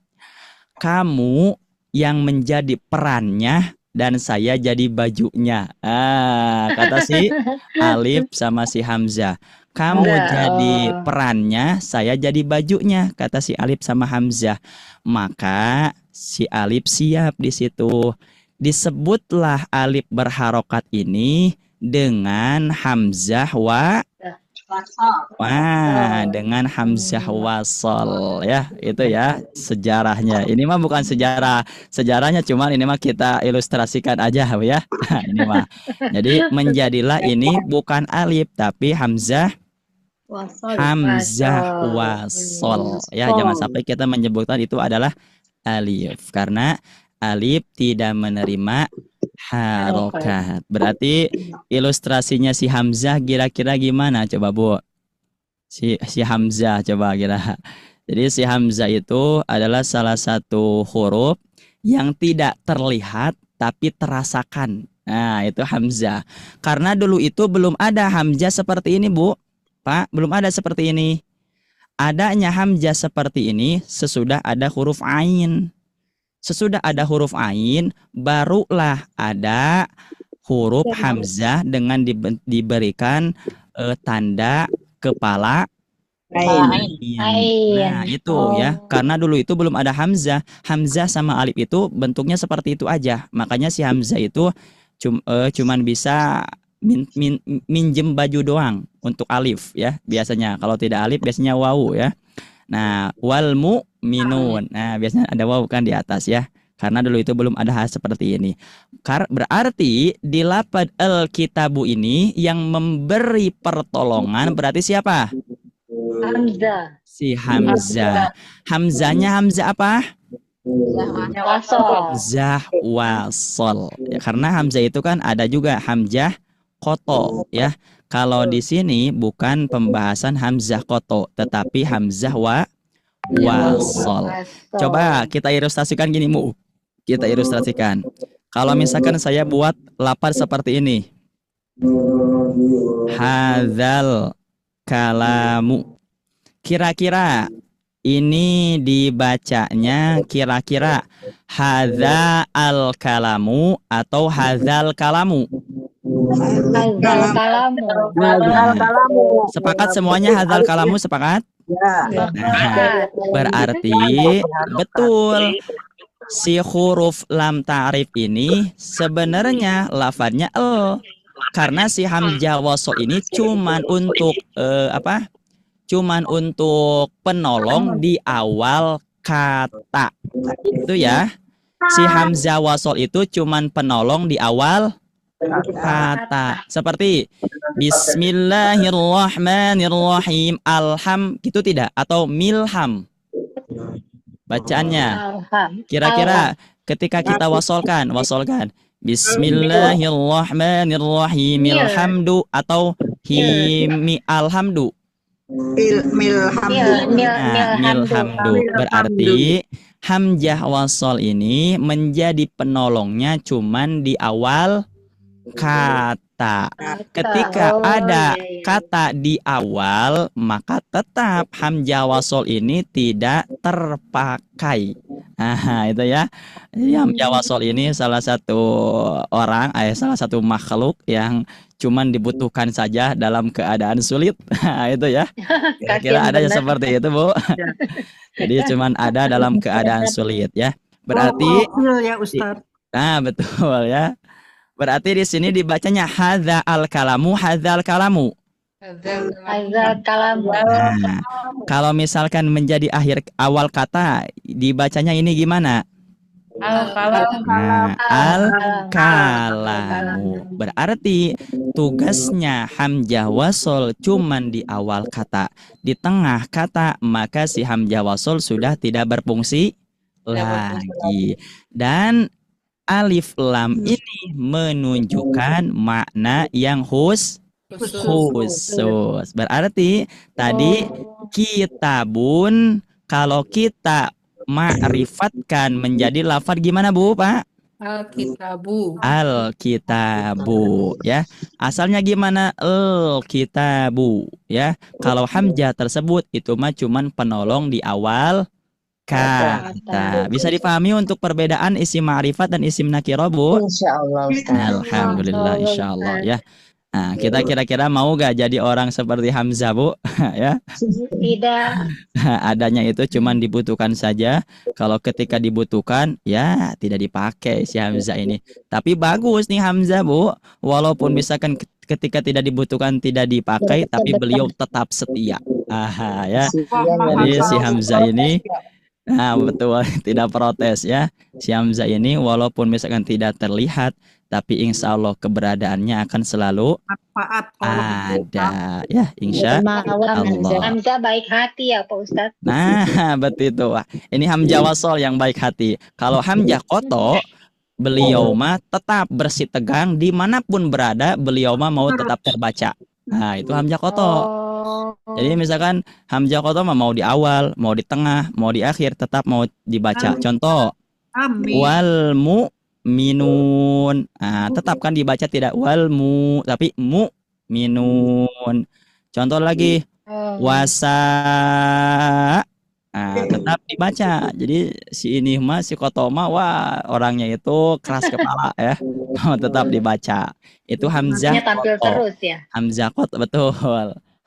Kamu yang menjadi perannya dan saya jadi bajunya. Kata si Alif sama si Hamzah. Kamu jadi perannya, saya jadi bajunya, kata si Alif sama Hamzah. Maka si Alif siap di situ. Disebutlah Alif berharokat ini dengan Hamzah dengan Hamzah wasol ya, itu ya sejarahnya. Ini mah bukan sejarahnya, cuman ini mah kita ilustrasikan aja ya. Ini mah. Jadi menjadilah ini bukan alif tapi Hamzah wasol ya. Jangan sampai kita menyebutkan itu adalah alif karena alif tidak menerima harokat. Berarti ilustrasinya si Hamzah kira-kira gimana coba Bu? Si Hamzah coba kira. Jadi si Hamzah itu adalah salah satu huruf yang tidak terlihat tapi terasakan. Nah, itu Hamzah. Karena dulu itu belum ada Hamzah seperti ini, Bu. Pak, belum ada seperti ini. Adanya Hamzah seperti ini sesudah ada huruf ain. Sesudah ada huruf ain, barulah ada huruf Hamzah dengan diberikan tanda kepala ain. Nah, itu ya. Karena dulu itu belum ada Hamzah. Hamzah sama alif itu bentuknya seperti itu aja. Makanya si Hamzah itu cuman bisa minjem baju doang untuk alif ya. Biasanya kalau tidak alif biasanya wawu ya. Nah, wal mu'minun. Nah, biasanya ada waw kan di atas ya. Karena dulu itu belum ada hal seperti ini. Berarti di lafaz al-kitabu ini yang memberi pertolongan berarti siapa? Hamzah. Si Hamzah. Hamzahnya Hamzah apa? Hamzah wasol. Ya, karena Hamzah itu kan ada juga Hamzah koto ya. Kalau di sini bukan pembahasan Hamzah koto, tetapi Hamzah wasol. Coba kita ilustrasikan gini, Mu. Kita ilustrasikan. Kalau misalkan saya buat lafaz seperti ini. Hadzal kalamu. Kira-kira ini dibacanya kira-kira hadza al kalamu atau hadzal kalamu? Sepakat semuanya hadzal kalamu, sepakat? Nah, berarti betul si huruf lam ta'rif ini sebenarnya lafadznya karena si hamzah wasol ini cuman untuk cuman untuk penolong di awal kata. Itu ya. Si hamzah wasol itu cuman penolong di awal kata. Seperti Bismillahirrahmanirrahim. Alham gitu tidak? Atau milham? Bacaannya. Kira-kira ketika kita wasolkan. Bismillahirrahmanirrahim. Milhamdu atau himi alhamdu. Milhamdu. Berarti hamzah wasol ini menjadi penolongnya cuman di awal kata. Ketika ada kata di awal, maka tetap hamzah wasol ini tidak terpakai. Nah, itu ya. Jadi hamzah wasol ini salah satu salah satu makhluk yang cuman dibutuhkan saja dalam keadaan sulit. Itu ya. Kira-kira ada yang seperti itu, Bu. Jadi cuman ada dalam keadaan sulit ya. Berarti ya Ustaz. Nah, betul ya. Berarti di sini dibacanya hadza al kalamu, hadzal kalamu. Nah, kalau misalkan menjadi awal kata dibacanya ini gimana? Al-kalamu. Berarti tugasnya hamzah wasol cuman di awal kata. Di tengah kata maka si hamzah wasol sudah tidak berfungsi lagi. Dan alif lam ini menunjukkan makna yang khusus. Berarti tadi kitabun kalau kita ma'rifatkan menjadi lafaz gimana, Bu, Pak? Al-kitabu ya. Asalnya gimana? Al-kitabu ya. Kalau hamzah tersebut itu mah cuman penolong di awal kata. Bisa dipahami untuk perbedaan isim ma'rifat dan isim nakirah, Bu? Insyaallah Ustaz. Alhamdulillah, insyaallah ya. Nah, kita kira-kira mau gak jadi orang seperti Hamzah, Bu? Ya. Tidak. Adanya itu cuman dibutuhkan saja. Kalau ketika dibutuhkan, ya tidak dipakai si Hamzah ini. Tapi bagus nih Hamzah, Bu. Walaupun misalkan ketika tidak dibutuhkan, tidak dipakai, tapi beliau tetap setia. Ya. Jadi si Hamzah ini, nah betul, tidak protes ya. Si Hamzah ini walaupun misalkan tidak terlihat, tapi insya Allah keberadaannya akan selalu ada ya, insya Allah. Hamzah baik hati ya Pak Ustadz. Nah betul itu. Wah, ini Hamzah wasol yang baik hati. Kalau Hamzah koto, beliau mah tetap bersih tegang dimanapun berada, beliau mah mau tetap terbaca. Nah itu Hamzah koto. Jadi misalkan Hamzah koto mah mau di awal, mau di tengah, mau di akhir, tetap mau dibaca. Contoh, wal minun, tetap kan dibaca tidak wal mu, tapi mu minun. Contoh lagi, wasa, tetap dibaca. Jadi si ini mah si Kotoma, wah orangnya itu keras kepala ya, tetap dibaca. Itu Hamzah tampil koto. terus ya. Hamzah koto, betul.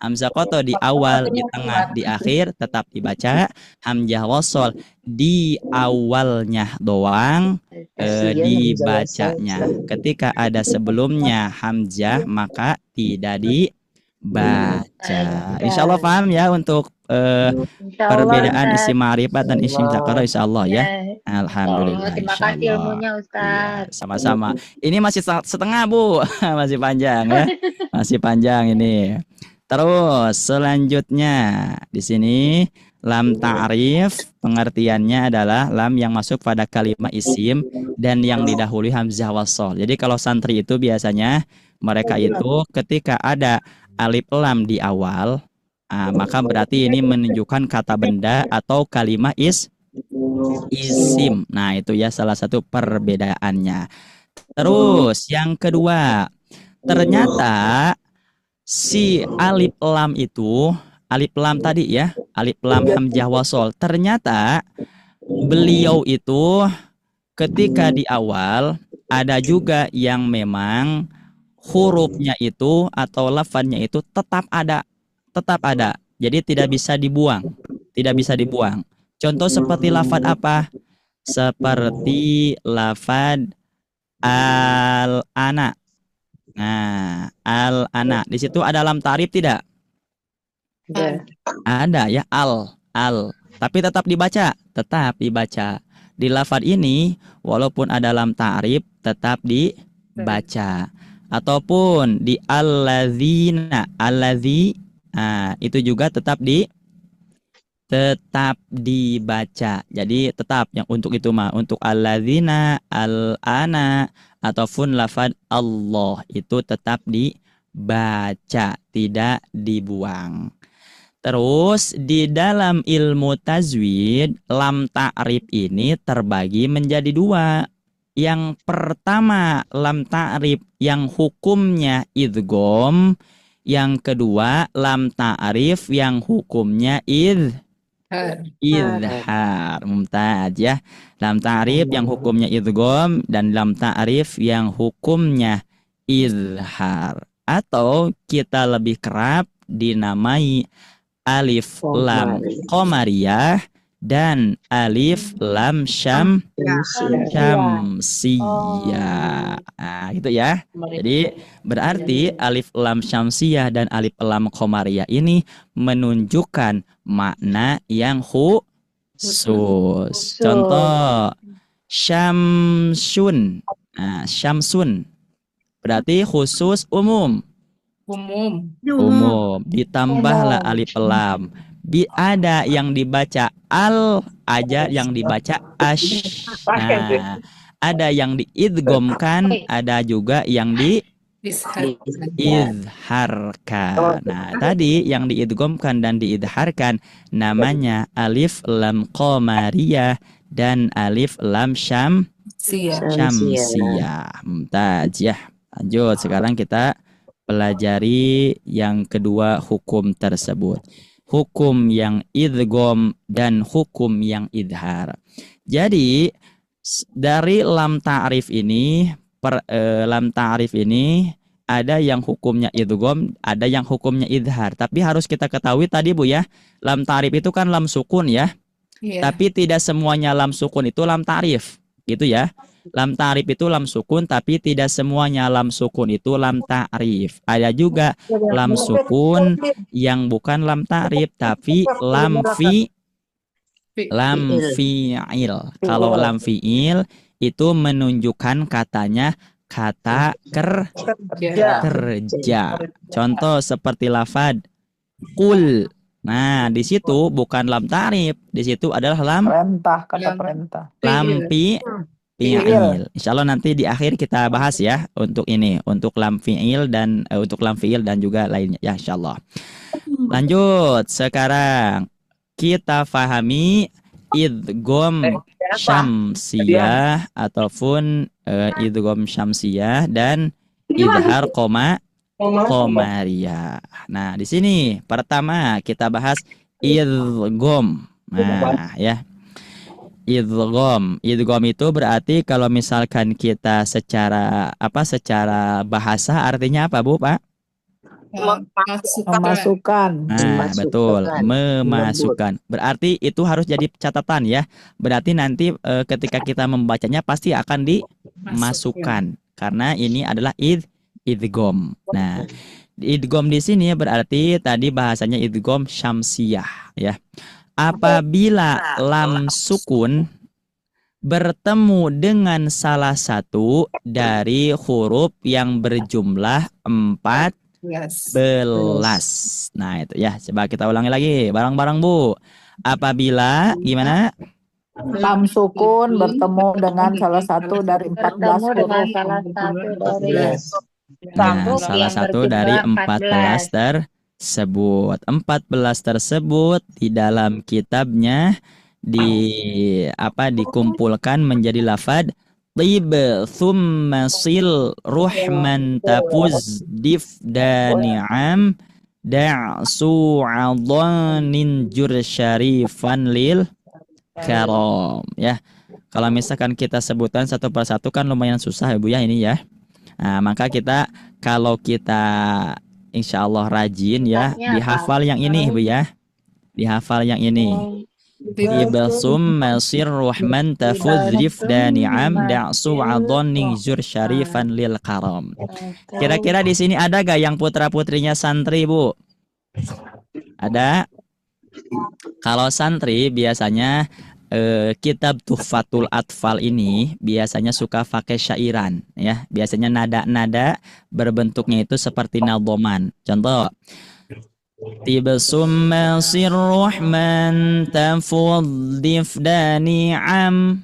Hamzah koto di awal, di tengah, di akhir tetap dibaca. Hamzah wasol di awalnya doang dibacanya. Ketika ada sebelumnya Hamzah maka tidak dibaca. Insya Allah paham ya untuk perbedaan isim ma'rifat dan isim nakirah, insya Allah ya. Alhamdulillah. Terima kasih ilmunya Ustaz. Sama-sama. Ini masih setengah, Bu. Masih panjang ya. Masih panjang ini. Terus selanjutnya di sini lam ta'rif pengertiannya adalah lam yang masuk pada kalimat isim dan yang didahului hamzah wasol. Jadi kalau santri itu biasanya mereka itu ketika ada alif lam di awal, maka berarti ini menunjukkan kata benda atau kalimat isim. Nah, itu ya salah satu perbedaannya. Terus yang kedua, ternyata si alif lam itu, alif lam tadi ya, alif lam hamzah wasol, ternyata beliau itu ketika di awal ada juga yang memang hurufnya itu atau lafadznya itu tetap ada. Jadi tidak bisa dibuang, Contoh seperti lafadz apa? Seperti lafadz al-ana. Nah, al-ana. Di situ ada lam ta'rif tidak? Ada ya, al. Tapi tetap dibaca. Di lafadz ini walaupun ada lam ta'rif tetap dibaca. Ataupun di alladzina, itu juga tetap dibaca. Jadi tetap yang untuk itu mah, untuk alladzina, al-ana ataupun lafadz Allah itu tetap dibaca, tidak dibuang. Terus di dalam ilmu tajwid lam ta'rif ini terbagi menjadi dua. Yang pertama lam ta'rif yang hukumnya idgham, yang kedua lam ta'rif yang hukumnya idhar. Mumtaz ya. Lam ta'rif yang hukumnya idgham dan lam ta'rif yang hukumnya izhar, atau kita lebih kerap dinamai alif lam qamariyah dan alif lam syamsiyah. Nah, gitu ya. Jadi berarti alif lam syamsiyah dan alif lam qamariyah ini menunjukkan makna yang khusus. Contoh syamsun. Nah, syamsun berarti khusus umum. Ditambahlah alif lam. Ada yang dibaca al aja, yang dibaca ash. Nah, ada yang diidghamkan, ada juga yang diizharkan. Nah, tadi yang diidghamkan dan diizharkan namanya alif lam qamariyah dan alif lam syamsiyah. Mumtaz ya. Lanjut, sekarang kita pelajari yang kedua hukum tersebut. hukum yang idgham dan hukum yang idhar. Jadi dari lam ta'rif ini lam ta'rif ini ada yang hukumnya idgham, ada yang hukumnya idhar. Tapi harus kita ketahui tadi Bu ya, lam ta'rif itu kan lam sukun ya. Tapi tidak semuanya lam sukun itu lam ta'rif, gitu ya. Lam ta'rif itu lam sukun, tapi tidak semuanya lam sukun itu lam ta'rif. Ada juga lam sukun yang bukan lam ta'rif, tapi lam fi'il. Kalau lam fi'il itu menunjukkan katanya kata kerja. Contoh seperti lafad qul. Nah, di situ bukan lam ta'rif, di situ adalah lam perintah, kata perintah. Lam fi'il. Insyaallah nanti di akhir kita bahas ya untuk ini, untuk lam fi'il dan juga lainnya ya insyaallah. Lanjut, sekarang kita fahami idgham syamsiyah ataupun idgham syamsiyah dan idhar qamariyah. Nah, di sini pertama kita bahas idgham. Nah, ya. Idgham itu berarti kalau misalkan kita secara bahasa artinya apa Bu Pak? Memasukkan. Nah, betul, memasukkan. Berarti itu harus jadi catatan ya. Berarti nanti ketika kita membacanya pasti akan dimasukkan karena ini adalah idgham. Nah, idgham di sini berarti tadi bahasanya idgham syamsiyah ya. Apabila lam sukun bertemu dengan salah satu dari huruf yang berjumlah 14. Nah, itu ya. Coba kita ulangi lagi bareng-bareng Bu. Apabila gimana? Lam sukun bertemu dengan salah satu dari 14 huruf. Salah satu dari 14 tersebut. 14 tersebut di dalam kitabnya dikumpulkan menjadi lafad tib thumma sil ruhman tafuz dif dani'am da'su adhanin jur syarifan lil karam ya. Kalau misalkan kita sebutkan satu persatu kan lumayan susah ya Bu ya ini ya. Nah, maka kalau kita insya Allah rajin ya, dihafal yang ini Bu ya. Dihafal yang ini. Ibasum masir ruhman tafudrif dani'am da'su adhanin zur syarifan lil karam. Kira-kira di sini ada gak yang putra-putrinya santri Bu? Ada? Kalau santri biasanya kitab Tuhfatul Atfal ini biasanya suka pakai syairan ya. Biasanya nada-nada berbentuknya itu seperti nadhoman. Contoh Tibasum masir ruhman tafudh difdani'am.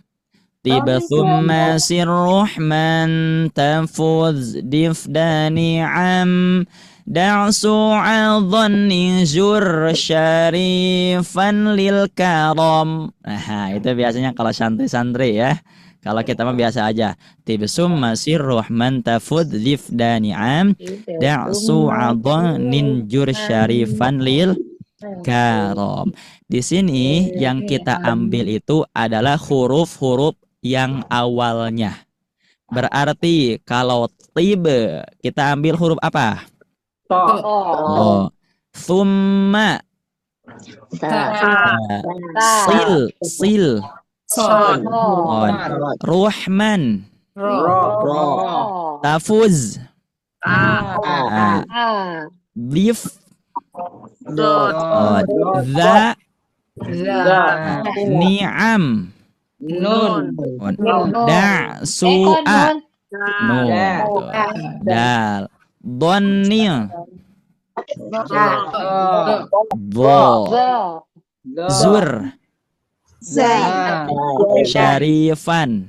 Tibasum masir ruhman tafudh difdani'am. Da'su adhanni zur syarifan lil karam. Nah, itu biasanya kalau santri-santri ya. Kalau kita mah biasa aja. Tibsum masir ruhman tafud lif dani'am. Da'su adhanni zur syarifan lil karam. Di sini yang kita ambil itu adalah huruf-huruf yang awalnya. Berarti kalau tibe kita ambil huruf apa? Thumma sil ruhman tafuz dif za ni'am da su'a nun dal Dhonil Zur Syarifan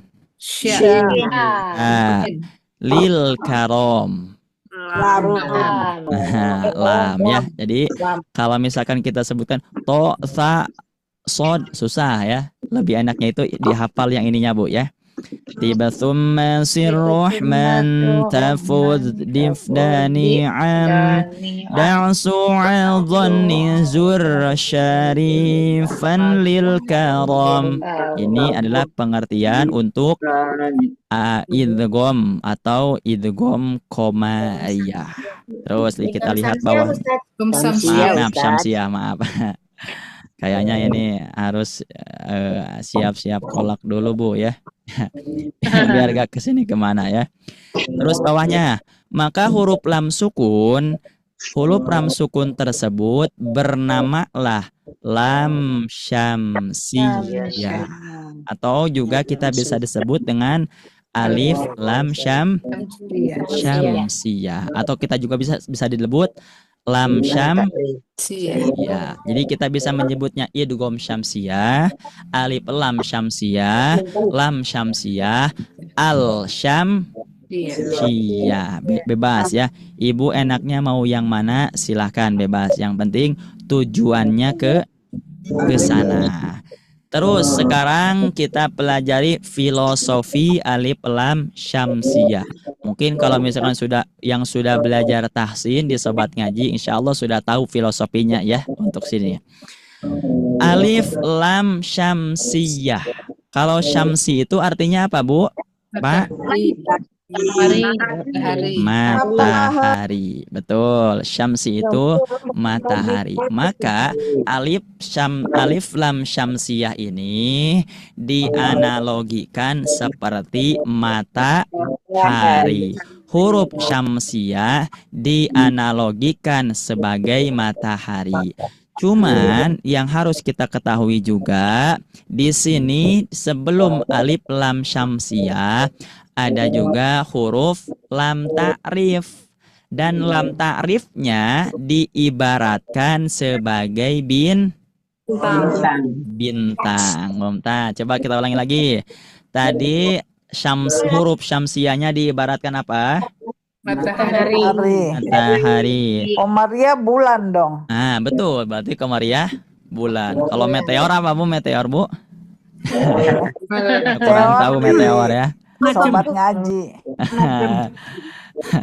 Lil Karom Lam ya. Jadi kalau misalkan kita sebutkan to, sa, sod susah ya. Lebih enaknya itu dihafal yang ininya Bu ya. Tiba sirruh man tafud difdani am da'su adhanni zur syarifan lil karam. Ini adalah pengertian untuk idgham atau idgham komaiyah. Terus kita lihat bawah. Maaf, Syamsiah, maaf. Kayaknya ini harus siap-siap kolak dulu Bu ya. Biar gak kesini kemana ya. Terus bawahnya, maka huruf lam sukun tersebut bernamalah lam syamsiyah, atau juga kita bisa disebut dengan alif lam syamsiyah, atau kita juga bisa disebut lam syamsiyah. Jadi kita bisa menyebutnya idgham syamsiyah, alif lam syamsiyah, al syamsiyah. Bebas ya. Ibu enaknya mau yang mana silahkan, bebas. Yang penting tujuannya ke sana. Terus sekarang kita pelajari filosofi alif lam syamsiyah. Mungkin kalau misalkan sudah belajar tahsin di Sobat Ngaji, insya Allah sudah tahu filosofinya ya untuk sini. Alif lam syamsiyah. Kalau syamsi itu artinya apa Bu? Pak? Matahari. Betul. Syamsi itu matahari. Maka alif lam syamsiyah ini dianalogikan seperti matahari. Huruf syamsiyah dianalogikan sebagai matahari. Cuman yang harus kita ketahui juga di sini sebelum alif lam syamsiyah ada juga huruf lam ta'rif, dan lam ta'rifnya diibaratkan sebagai bintang. Mumtaz. Coba kita ulangi lagi. Tadi huruf syamsiyahnya diibaratkan apa? Matahari. Komariah bulan dong. Nah, betul. Berarti komariah bulan. Kalau meteor apa Bu? Meteor Bu? Kurang tahu meteor ya. Sobat Ngaji.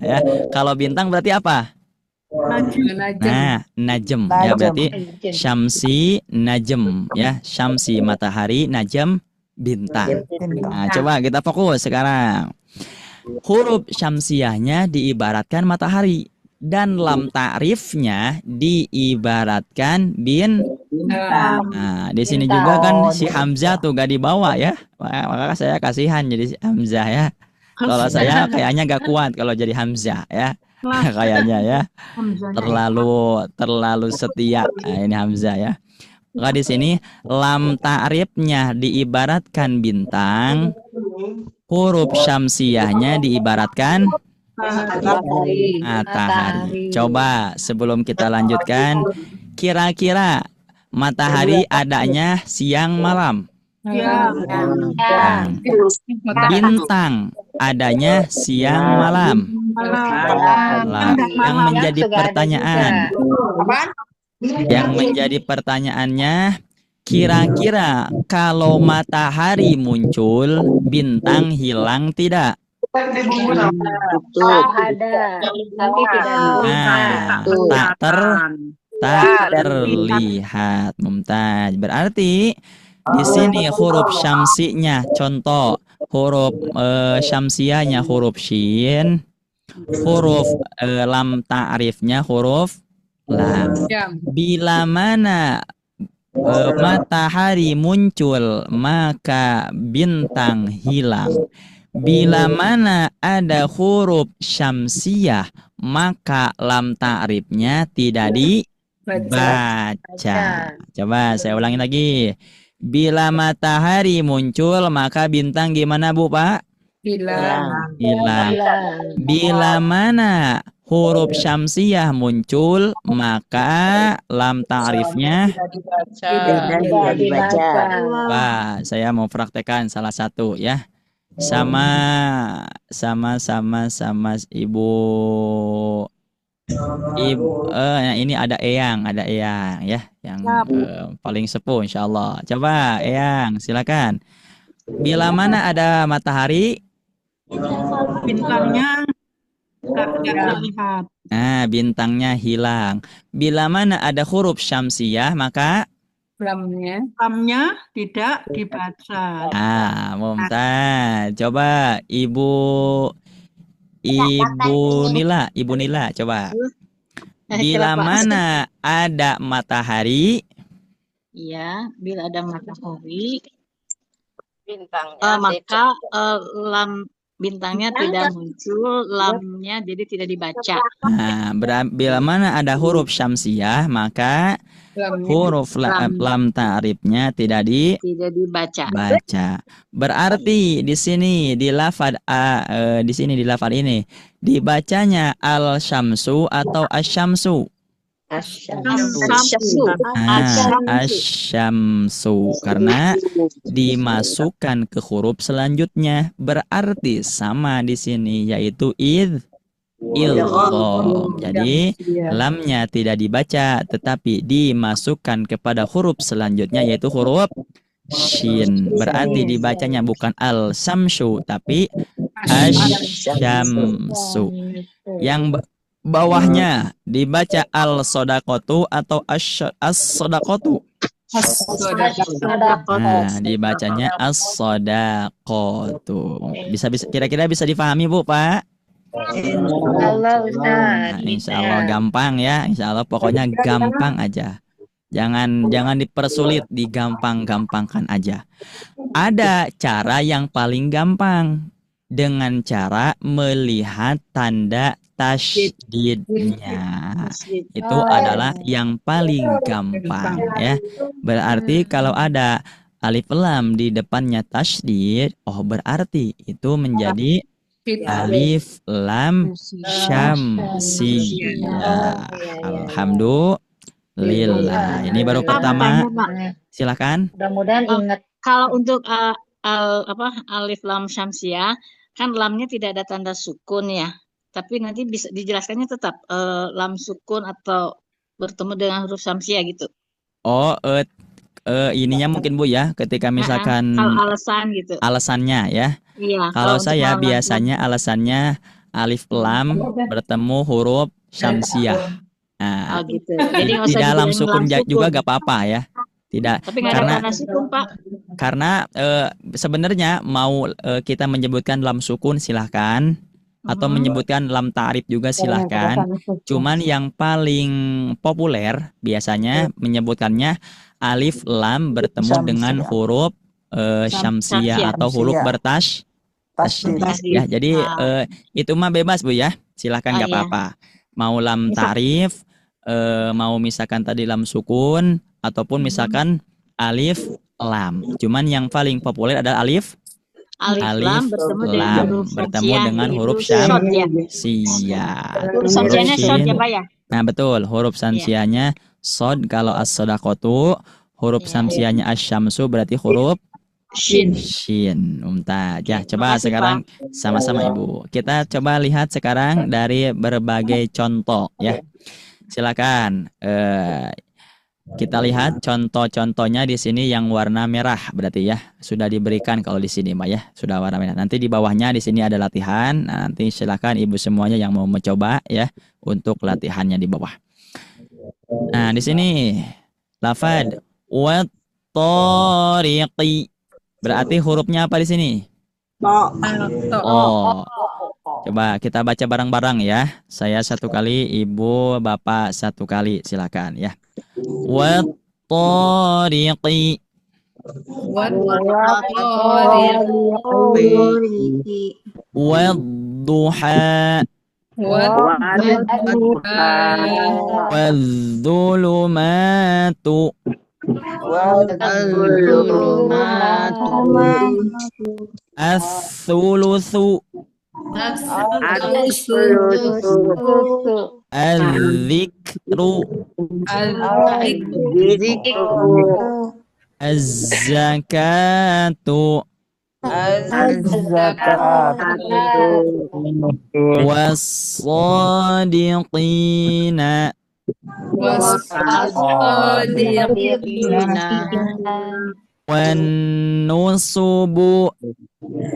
Ya, kalau bintang berarti apa? Nah, najem. Ya, berarti syamsi najem ya. Syamsi matahari, najem bintang. Nah, coba kita fokus sekarang. Huruf syamsiyahnya diibaratkan matahari, dan lam ta'rifnya diibaratkan Nah, di sini juga kan si Hamzah tuh gak dibawa ya. Maka saya kasihan jadi si Hamzah ya. Kalau saya kayaknya gak kuat kalau jadi Hamzah ya. Kayaknya ya. Terlalu setia. Nah, ini Hamzah ya. Maka di sini lam ta'rifnya diibaratkan bintang, huruf syamsiyahnya diibaratkan matahari. Coba sebelum kita lanjutkan, kira-kira matahari adanya siang malam? Bintang adanya siang malam? Yang menjadi pertanyaannya, kira-kira kalau matahari muncul, bintang hilang tidak? Ada, tapi tidak tak terlihat. Mumtaz. Berarti di sini huruf syamsinya, contoh huruf syamsiahnya huruf shin, huruf lam ta'rifnya huruf lam. Bila mana matahari muncul, maka bintang hilang. Bila mana ada huruf syamsiyah, maka lam ta'rifnya tidak dibaca. Coba saya ulangi lagi. Bila matahari muncul, maka bintang gimana Bu Pak? Hilang. Bila mana huruf syamsiyah muncul, maka lam ta'rifnya tidak dibaca. Wah, saya mau praktekkan salah satu ya. Sama ibu ini ada Eyang ya, yang paling sepuh insyaallah. Coba Eyang silakan. Bila mana ada matahari, Bintangnya nggak terlihat. nah bintangnya hilang. Bila mana ada huruf syamsiyah, maka Lamnya tidak dibaca. Mumtaz. Coba Ibu Nila, coba. Bila Kenapa? mana ada matahari, Iya, bila ada matahari, Bintangnya maka lam bintangnya tidak muncul, lamnya jadi tidak dibaca. nah, bila mana ada huruf syamsiyah, maka huruf lam ta'rifnya tidak dibaca. Berarti di sini di lafad di lafad ini dibacanya al-syamsu atau asy-syamsu? Asy-syamsu karena dimasukkan ke huruf selanjutnya, berarti sama di sini yaitu idgham. Jadi lamnya tidak dibaca tetapi dimasukkan kepada huruf selanjutnya yaitu huruf shin. Berarti dibacanya bukan al-samsu tapi asy-syamsu. Yang bawahnya dibaca al-sodaqatu atau as-sodaqatu? Nah, dibacanya as-sodaqatu. Kira-kira bisa difahami Bu, Pak? Insya Allah gampang ya, Insya Allah pokoknya gampang aja. Jangan dipersulit, digampang-gampangkan aja. Ada cara yang paling gampang dengan cara melihat tanda tasydidnya. Itu adalah yang paling gampang ya. Berarti kalau ada alif lam di depannya tasydid, berarti itu menjadi alif lam syamsiyah. Alhamdulillah. Ini baru pertama. Silakan. Mudah-mudahan ingat. Kalau untuk alif lam syamsiyah, kan lamnya tidak ada tanda sukun ya. Tapi nanti bisa dijelaskannya tetap lam sukun atau bertemu dengan huruf syamsiyah gitu. Ininya mungkin Bu ya, ketika misalkan kalau alasan gitu. Alasannya ya. Iya. Kalau saya biasanya alasannya alif lam bertemu huruf syamsiyah. Nah, gitu. Jadi di dalam sukun juga gak apa-apa ya. Tidak. Tapi karena ada sukun, Pak. Karena sebenarnya mau kita menyebutkan lam sukun silahkan. Atau menyebutkan lam ta'rif juga silahkan. Cuman yang paling populer biasanya menyebutkannya alif lam bertemu dengan huruf syamsiyah atau huruf bertasydid ya. Jadi itu mah bebas Bu ya. Silahkan nggak apa-apa. Mau lam ta'rif, mau misalkan tadi lam sukun ataupun misalkan alif lam. Cuman yang paling populer adalah alif lam bertemu dengan huruf syamsiyah. Huruf syamsiyahnya shod ya Pak ya? Nah betul, huruf syamsiyahnya shod kalau as-sodaqatu, huruf syamsiyahnya asy-syamsu berarti huruf shin. Mumtaz. Ya, coba sekarang sama-sama Ibu. Kita coba lihat sekarang dari berbagai contoh ya. Silakan. Kita lihat contoh-contohnya di sini yang warna merah berarti ya. Sudah diberikan kalau di sini Mbak ya, sudah warna merah. Nanti di bawahnya di sini ada latihan. Nanti silakan Ibu semuanya yang mau mencoba ya untuk latihannya di bawah. Nah, di sini lafad wat-tariqi. Berarti hurufnya apa di sini? Coba kita baca bareng-bareng ya. Saya satu kali, Ibu, Bapak satu kali. Silakan ya. Wat-tariqi. Wad-duha. Wad-dhulumatu. As-thuluthu. Az-zikru. Az-zakatu. Was-sadiqina. wan nusubu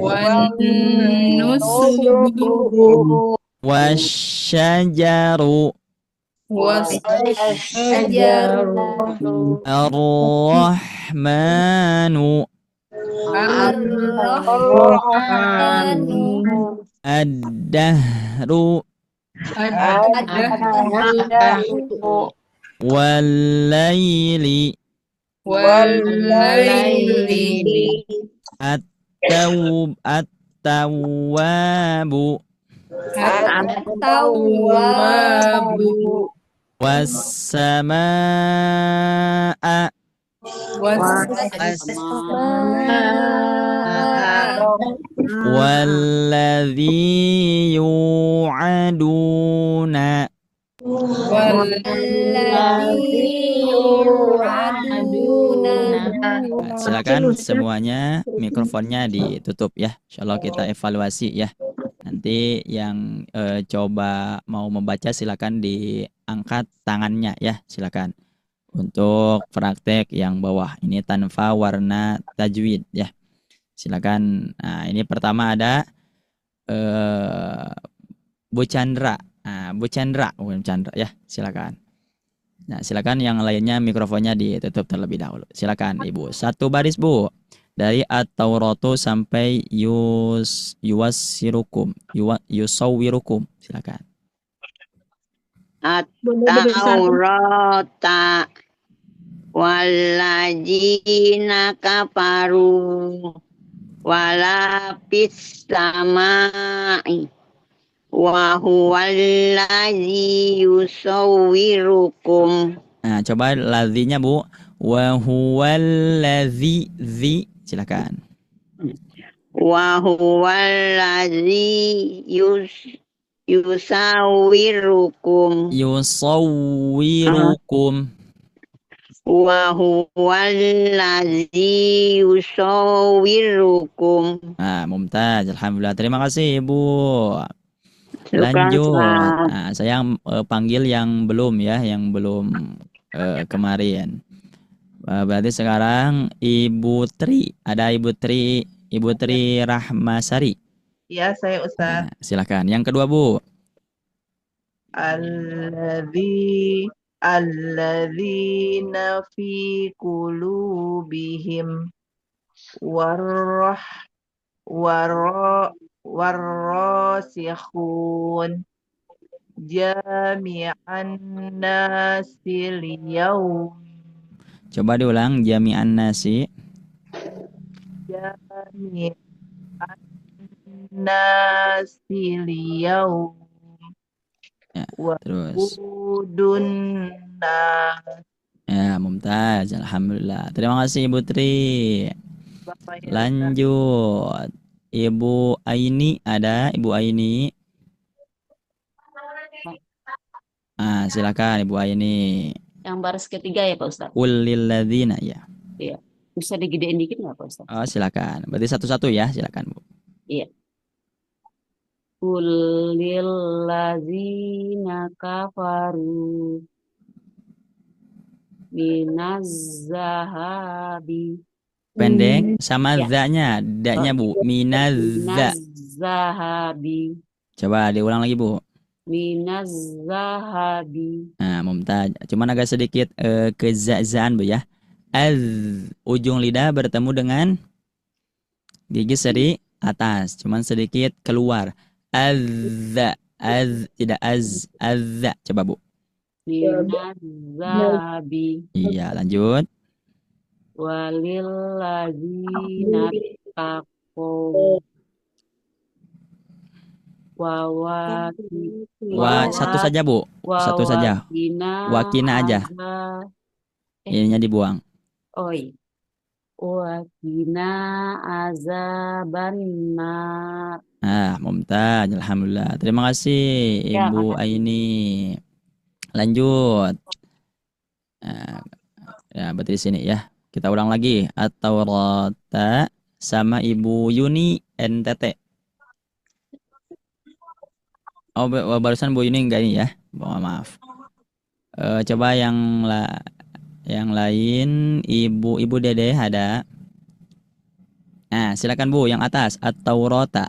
والنصب wasyajaru والشجر ar-rahmanu الرحمن ad-dahru الدهر wal-laili والليل at-tawwabu التواب was-samaa'a والسماء walladzi yu'aduna. والذي يوعدون Silakan semuanya mikrofonnya ditutup ya. Insyaallah kita evaluasi ya. Nanti yang coba mau membaca silakan diangkat tangannya ya, silakan. Untuk praktek yang bawah ini tanpa warna tajwid ya. Silakan. Nah, ini pertama ada Bu Chandra. Nah, Bu Chandra ya, silakan. Nah, silakan yang lainnya mikrofonnya ditutup terlebih dahulu. Silakan Ibu. Satu baris Bu. Dari At-Tauratu sampai yusawwirukum. Silakan. At-Taurata walladzina kafaru walapis samai wa huwallazi yusawwirukum. Nah, coba ladzinya Bu. Wa huwallazi silakan. Wa huwallazi yusawwirukum. Wa huwallazi yusawwirukum. Nah, mumtaz. Alhamdulillah. Terima kasih Ibu. Lanjut. Nah, saya panggil yang belum ya, yang belum kemarin. Berarti sekarang Ibu Tri. Ada Ibu Tri Rahmasari. Ya, saya Ustaz. Nah, silakan. Yang kedua Bu. Alladzina fi qulubihim warrasikhun jami'an nasil yaum. Coba diulang, jami'an nasi. Jami'an nasil yaum. Ya, terus. Ya, mumtaz. Alhamdulillah. Terima kasih Ibu Tri. Lanjut. Ibu Aini, ada Ibu Aini? Ah, silakan Ibu Aini. Yang baris ketiga ya Pak Ustadz? Qul lilladzina ya. Iya. Bisa digedein dikit nggak Pak Ustadz? Oh, silakan. Berarti satu-satu ya, silakan Bu. Iya. Qul lilladzina kafaru minaz zahabi. Pendek sama za-nya, da-nya Bu. Minaz zahabi. Coba diulang lagi Bu. Minaz zahabi. Nah, mumtaz. Cuman agak sedikit kezazaan Bu ya. Ujung lidah bertemu dengan gigi seri atas, cuman sedikit keluar. Tidak azza. Coba Bu. Minaz zahabi. Iya, lanjut. Walilladzina taqaw Satu saja Bu. Satu saja. Wakina aja. Ininya dibuang. Oi. Wakina azabannar. Ah, mumtaz. Alhamdulillah. Terima kasih Ibu Aini. Lanjut. Nah, ya, berarti di sini ya. Kita ulang lagi. At-Taurata sama Ibu Yuni NTT. Oh, barusan Bu Yuni enggak ini ya. Maaf. Coba yang lain Ibu Dede ada. Nah, silakan Bu, yang atas At-Taurata.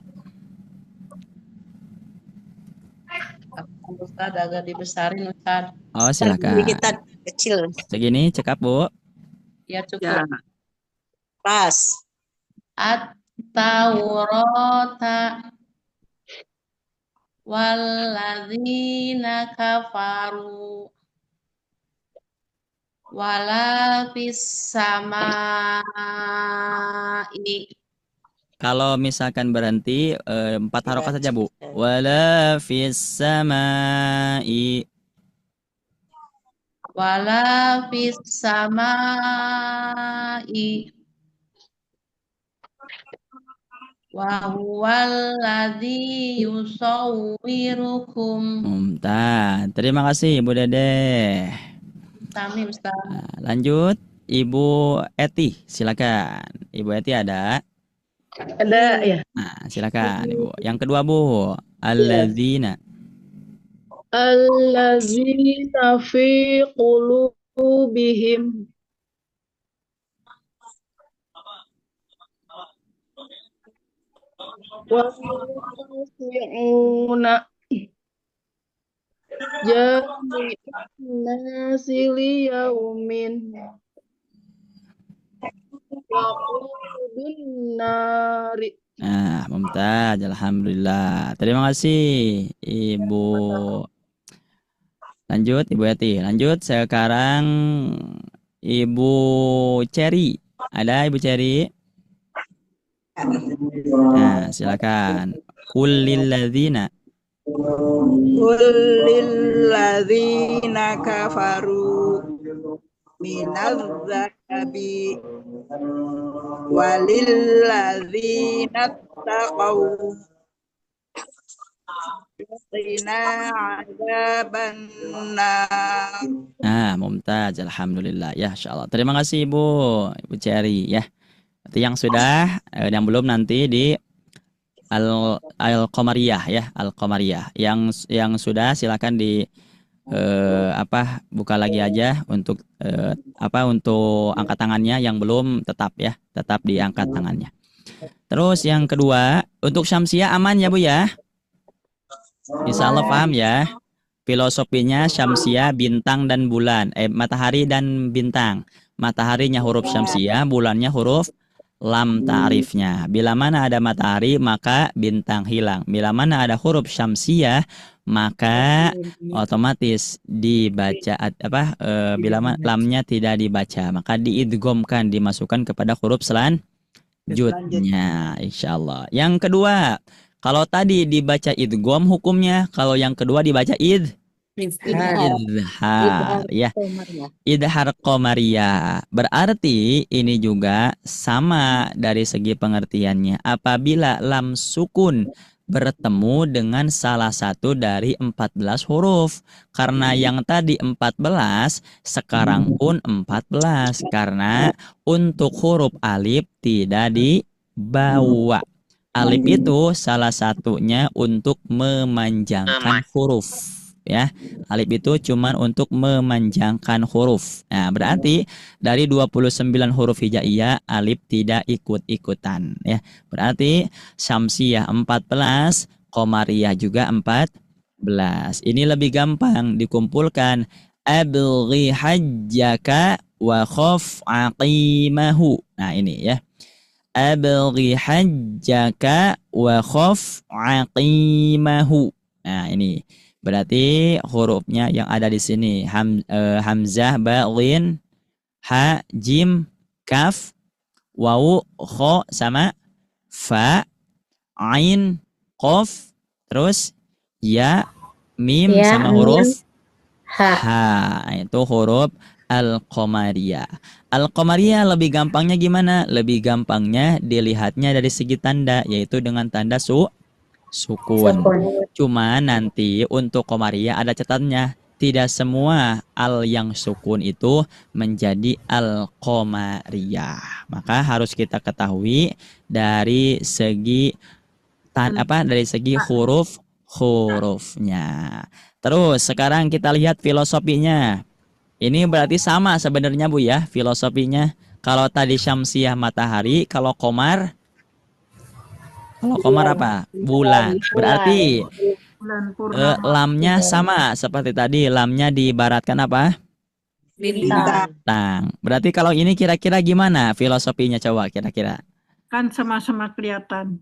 Ustaz agak dibesarin Ustaz. Oh, silakan. Kita kecil. Segini cekap Bu. Ya cukup. Pas. At-Taurata walladzina kafaru wala fis samai. Kalau misalkan berhenti 4 harokat saja Bu. Wala fis samai. Wala fis samai wa huwal ladzi yusawwirukum. Mumtaz. Terima kasih Ibu Dedeh. Sami Ustaz. Nah, lanjut Ibu Eti, silakan. Ibu Eti ada? Ada ya. Nah, silakan Ibu. Yang kedua Bu, alladzina. Allazina fi qulubihim wasi'una jami'an nasi liyaumin waqudun nari. Nah, mumtaz. Alhamdulillah. Terima kasih Ibu. Lanjut Ibu Eti. Lanjut sekarang Ibu Cherry. Ada Ibu Cherry? Nah, silakan. Kullil ladzina. Kullilladzina kafaru minadz-dzahabi walilladzina taqaw qina adzabannar. Nah, mumtaz. Alhamdulillah. Ya, insyaallah. Terima kasih Ibu Ibu Cherry ya. Nanti yang sudah yang belum nanti di Al-Qamariyah ya, Al-Qamariyah. Yang sudah silakan di buka lagi aja untuk untuk angkat tangannya, yang belum tetap diangkat tangannya. Terus yang kedua, untuk Syamsiah aman ya Bu ya? Insyaallah paham ya. Filosofinya Syamsiah bintang dan bulan, matahari dan bintang. Mataharinya huruf Syamsiah, bulannya huruf lam ta'rifnya. Bila mana ada matahari maka bintang hilang. Bila mana ada huruf Syamsiah maka otomatis dibaca bila lamnya tidak dibaca maka diidghamkan, dimasukkan kepada huruf selanjutnya insyaallah. Yang kedua, kalau tadi dibaca idgham hukumnya, kalau yang kedua dibaca idhar ya. Idhar qamariyah. Berarti ini juga sama dari segi pengertiannya. Apabila lam sukun bertemu dengan salah satu dari 14 huruf. Karena yang tadi 14, sekarang pun 14. Karena untuk huruf alif tidak dibawa. Alif itu salah satunya untuk memanjangkan huruf. Ya, alif itu cuman untuk memanjangkan huruf. Nah, berarti dari 29 huruf hijaiyah alif tidak ikut-ikutan ya. Berarti Syamsiah 14, Qamariyah juga 14. Ini lebih gampang dikumpulkan. Abghi hajjaka wa khaf aqimahu. Nah, ini ya. Abghi hajjaka wa khaf aqimahu. Nah, ini berarti hurufnya yang ada di sini hamzah, ba, ghin, ha, jim, kaf, wawu, kha sama fa, ain, qaf, terus ya, mim sama huruf ha. Itu huruf Al-Qamariyah. Al-Qamariyah lebih gampangnya gimana? Lebih gampangnya dilihatnya dari segi tanda, yaitu dengan tanda sukun. Cuma nanti untuk Qamariyah ada catatannya. Tidak semua al yang sukun itu menjadi Al-Qamariyah. Maka harus kita ketahui dari segi dari segi hurufnya. Terus sekarang kita lihat filosofinya. Ini berarti sama sebenarnya Bu ya filosofinya. Kalau tadi Syamsiah matahari, kalau Qamar Kalau qamar apa? Bulan. Berarti Bulan purnama. lamnya sama seperti tadi. Lamnya diibaratkan apa? Bintang. Berarti kalau ini kira-kira gimana filosofinya coba kira-kira? Kan sama-sama kelihatan.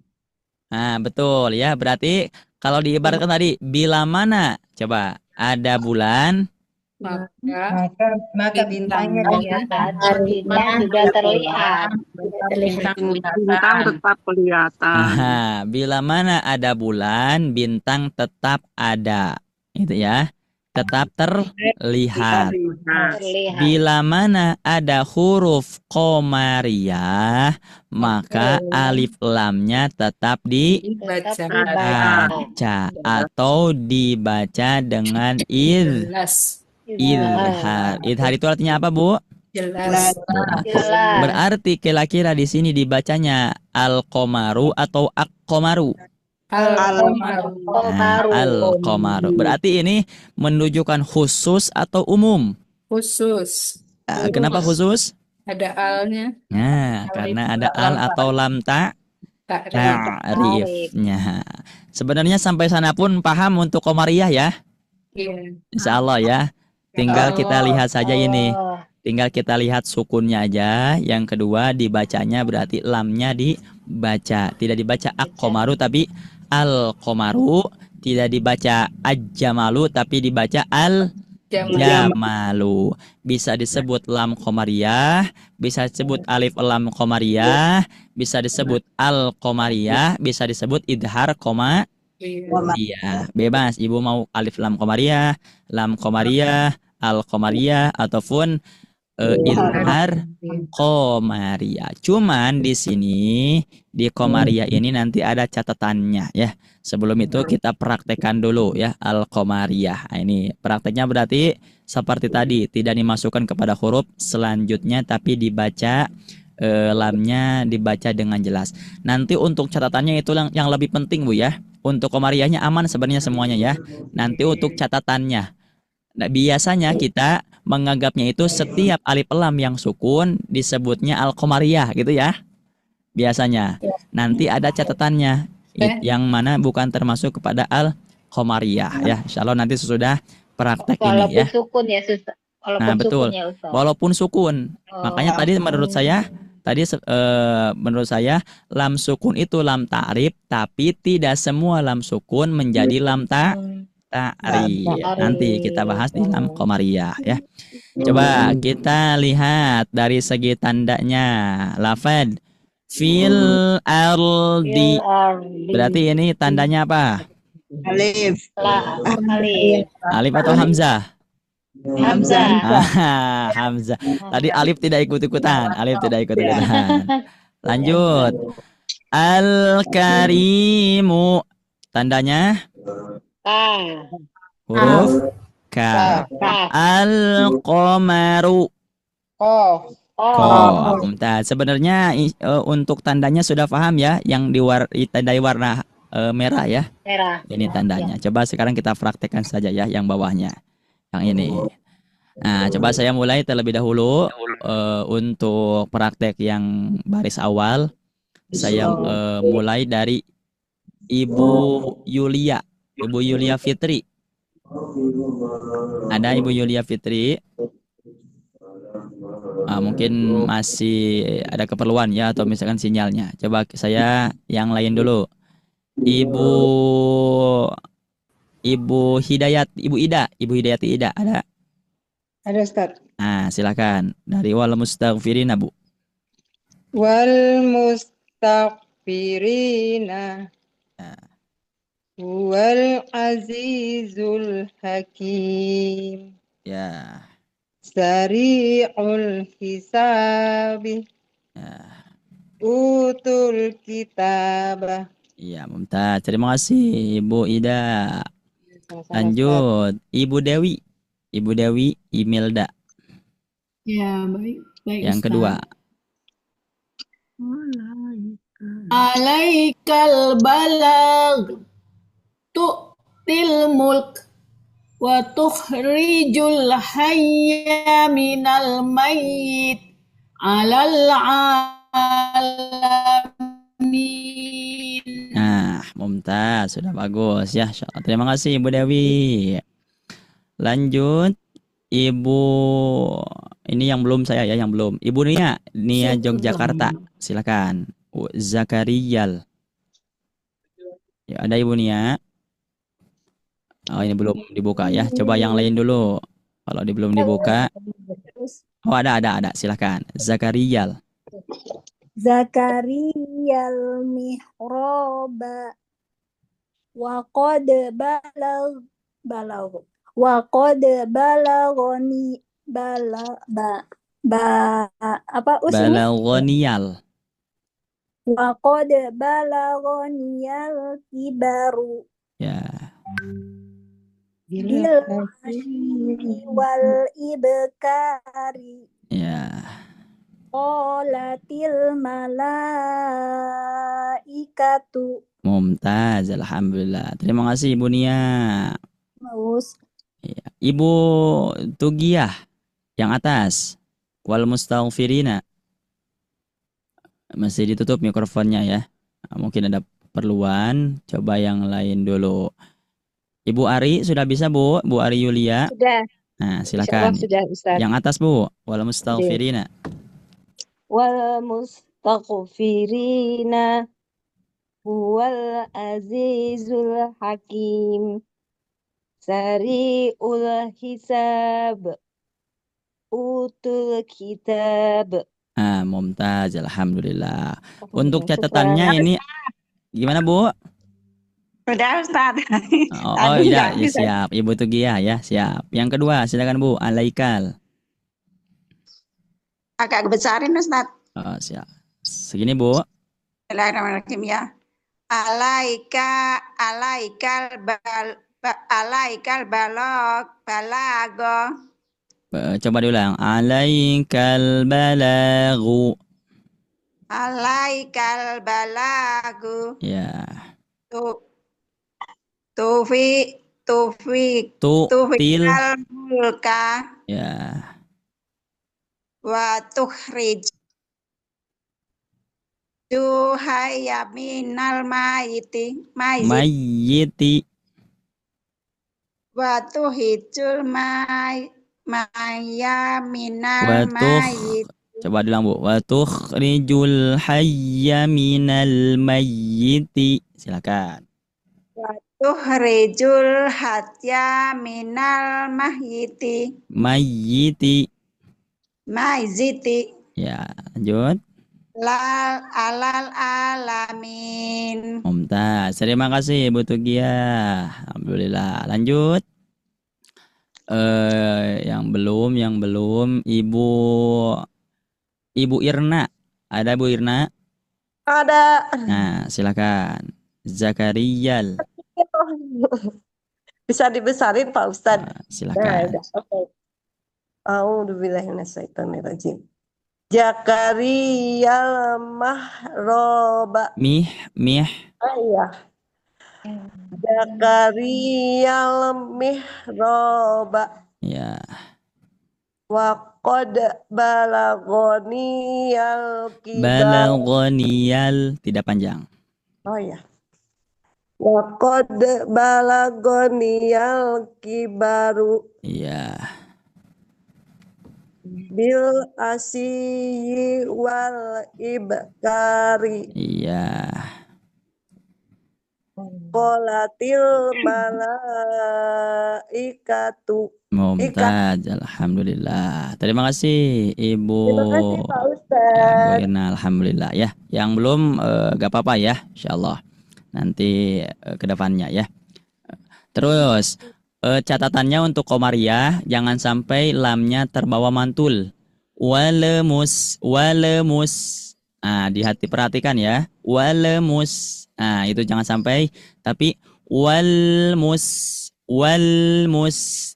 Nah, betul ya. Berarti kalau diibaratkan tadi, bila mana? Coba, ada bulan. Maka bintangnya kelihatan. Bintang juga terlihat. Bintang tetap kelihatan. Aha, bila mana ada bulan, bintang tetap ada. Itu ya. Tetap terlihat. Bila mana ada huruf qamariyah, maka alif lamnya tetap dibaca atau dibaca dengan idhar. Idhar itu artinya apa, Bu? Jelas. Berarti kira-kira di sini dibacanya al-qamaru atau ak-qamaru? Al-qamaru. Berarti ini menunjukkan khusus atau umum? Khusus. Kenapa khusus? Ada alnya. Nah, karena ada al atau lam ta'rifnya. Sebenarnya sampai sana pun paham untuk qamariyah ya? Iya. Insya Allah ya. Tinggal kita lihat saja ini. Tinggal kita lihat sukunnya aja. Yang kedua dibacanya berarti lamnya dibaca. Tidak dibaca ak-qamaru tapi al-qamaru. Tidak dibaca aj-jamalu tapi dibaca al-jamalu. Bisa disebut lam qamariyah, bisa disebut alif lam qamariyah, bisa disebut al-qamariyah, bisa disebut idhar qamariyah. Bebas, Ibu mau alif lam qamariyah, al qamariyah ataupun idhar qamariyah. Cuman di sini di qamariyah ini nanti ada catatannya ya. Sebelum itu kita praktekkan dulu ya al qamariyah. Nah, ini prakteknya berarti seperti tadi, tidak dimasukkan kepada huruf selanjutnya tapi dibaca lamnya dibaca dengan jelas. Nanti untuk catatannya itu yang lebih penting, Bu ya. Untuk qamariyahnya aman sebenarnya semuanya ya. Nanti untuk catatannya. Nah, biasanya kita menganggapnya itu setiap alif lam yang sukun disebutnya al-qamariyah gitu ya. Biasanya. Nanti ada catatannya yang mana bukan termasuk kepada al-qamariyah ya. Insyaallah nanti sesudah praktek ini ya. Walaupun sukun ya, Ustaz. Nah, betul. Sukun ya, Ustaz. Walaupun sukun. Makanya tadi menurut saya lam sukun itu lam ta'rif, tapi tidak semua lam sukun menjadi lam ta'rif. Nanti kita bahas di lam qamariyah ya. Coba kita lihat dari segi tandanya. Lafad fil ardi. Berarti ini tandanya apa? Alif. Alif atau hamzah? Hamzah. Hamzah. Tadi alif tidak ikut-ikutan. Lanjut. Al-karimu. Tandanya huruf ka. Al-qamaru. Sebenarnya untuk tandanya sudah paham ya, yang ditandai warna merah ya. Merah. Ini tandanya. Coba sekarang kita praktekkan saja ya yang bawahnya. Yang ini. Nah, coba saya mulai terlebih dahulu untuk praktek yang baris awal. Saya mulai dari Ibu Yulia Fitri. Ada Ibu Yulia Fitri? Mungkin masih ada keperluan ya, atau misalkan sinyalnya. Coba saya yang lain dulu. Ibu Hidayati Ida ada? Ada, Ustaz. Nah, silakan dari wal mustaghfirina, Bu. Wal mustaghfirina. Wal azizul hakim. Ya. Sari'ul hisabi. Utul kitabah. Iya, mumtaz. Terima kasih Ibu Ida. Lanjut, Ibu Dewi Imelda. Ya, baik Yang Ustaz. kedua. Alaikal balag tu'til mulk wa tukhrijul hayya minal mayyit 'alal 'alamin. Mumtaz, sudah bagus ya. Insyaallah. Terima kasih Ibu Dewi. Lanjut Ibu, ini yang belum saya ya, yang belum. Ibu Nia Yogyakarta. Silakan. Zakariyal. Ya, ada Ibu Nia. Oh, ini belum dibuka ya. Coba yang lain dulu. Kalau belum dibuka. Oh, ada. Silakan. Zakariyal. Zakariyal mihraba wa qad balagh wa qad balagoni Balagonial. wa qad balagoniyal kibaru Ya. bil asyri wal ibkari Ya. qolatil malaikatu. Mumtaz, alhamdulillah. Terima kasih Ibu Nia. Bagus. Ya. Ibu Tugiyah yang atas. Wal mustaghfirina. Masih ditutup mikrofonnya ya. Mungkin ada perluan. Coba yang lain dulu. Ibu Ari sudah bisa Bu? Bu Ari Yulia. Sudah. Nah, silakan. Sudah, Ustaz. Yang atas Bu. Wal mustaghfirina. Wal mustaghfirina huwal azizul hakim sari'ul hisab utul kitab. Mumtaz, alhamdulillah. Untuk catatannya ini gimana Bu? Sudah Ustaz. Oh iya, ya, siap. Ibu Tugiyah ya, siap. Yang kedua, silakan Bu. Alaikal. Agak besarin Ustaz. Oh, siap. Segini Bu. Bismillahirrahmanirrahim ya. Alaikal balago. Coba diulang. Alaikal balagu. Alaikal balagu. Ya. Tufikal mulka. Ya. Wa tukhrij juhaya minal mayiti wa tuhijul maya minal mayit. Coba diulang Bu. Wa tukhrijul hayya minal mayyiti. Silakan. Wa tukhrijul hatya minal mayyiti. Mayyiti. Ya, lanjut. Alal alamin. Mumtaz. Terima kasih Ibu Tugiyah. Alhamdulillah. Lanjut. Yang belum Ibu Irna. Ada Bu Irna? Ada. Nah, silakan. Zakariyal. Bisa dibesarin Pak Ustadz. Silakan. Oke. A'udzubillahiminasyaitonirrajim. Zakariyal mahroba. Mih. Iya. Zakariyal mihroba. Ya. Wa qad balagoniyal kibar. Balagoniyal tidak panjang. Oh ya. Wa qad balagoniyal kibaru. Iya. Bil asyi wal ibkari. Iya. Qolatil malaikatu. Mumtaz, alhamdulillah. Terima kasih Ibu. Terima kasih Pak Ustadz. Ya, Bu Irna, alhamdulillah ya. Yang belum gak apa-apa ya, insyaallah. Nanti ke depannya ya. Terus catatannya untuk Komariah, jangan sampai lamnya terbawa mantul. Walemus. Nah, perhatikan ya. Walemus. Nah, itu jangan sampai. Tapi walmus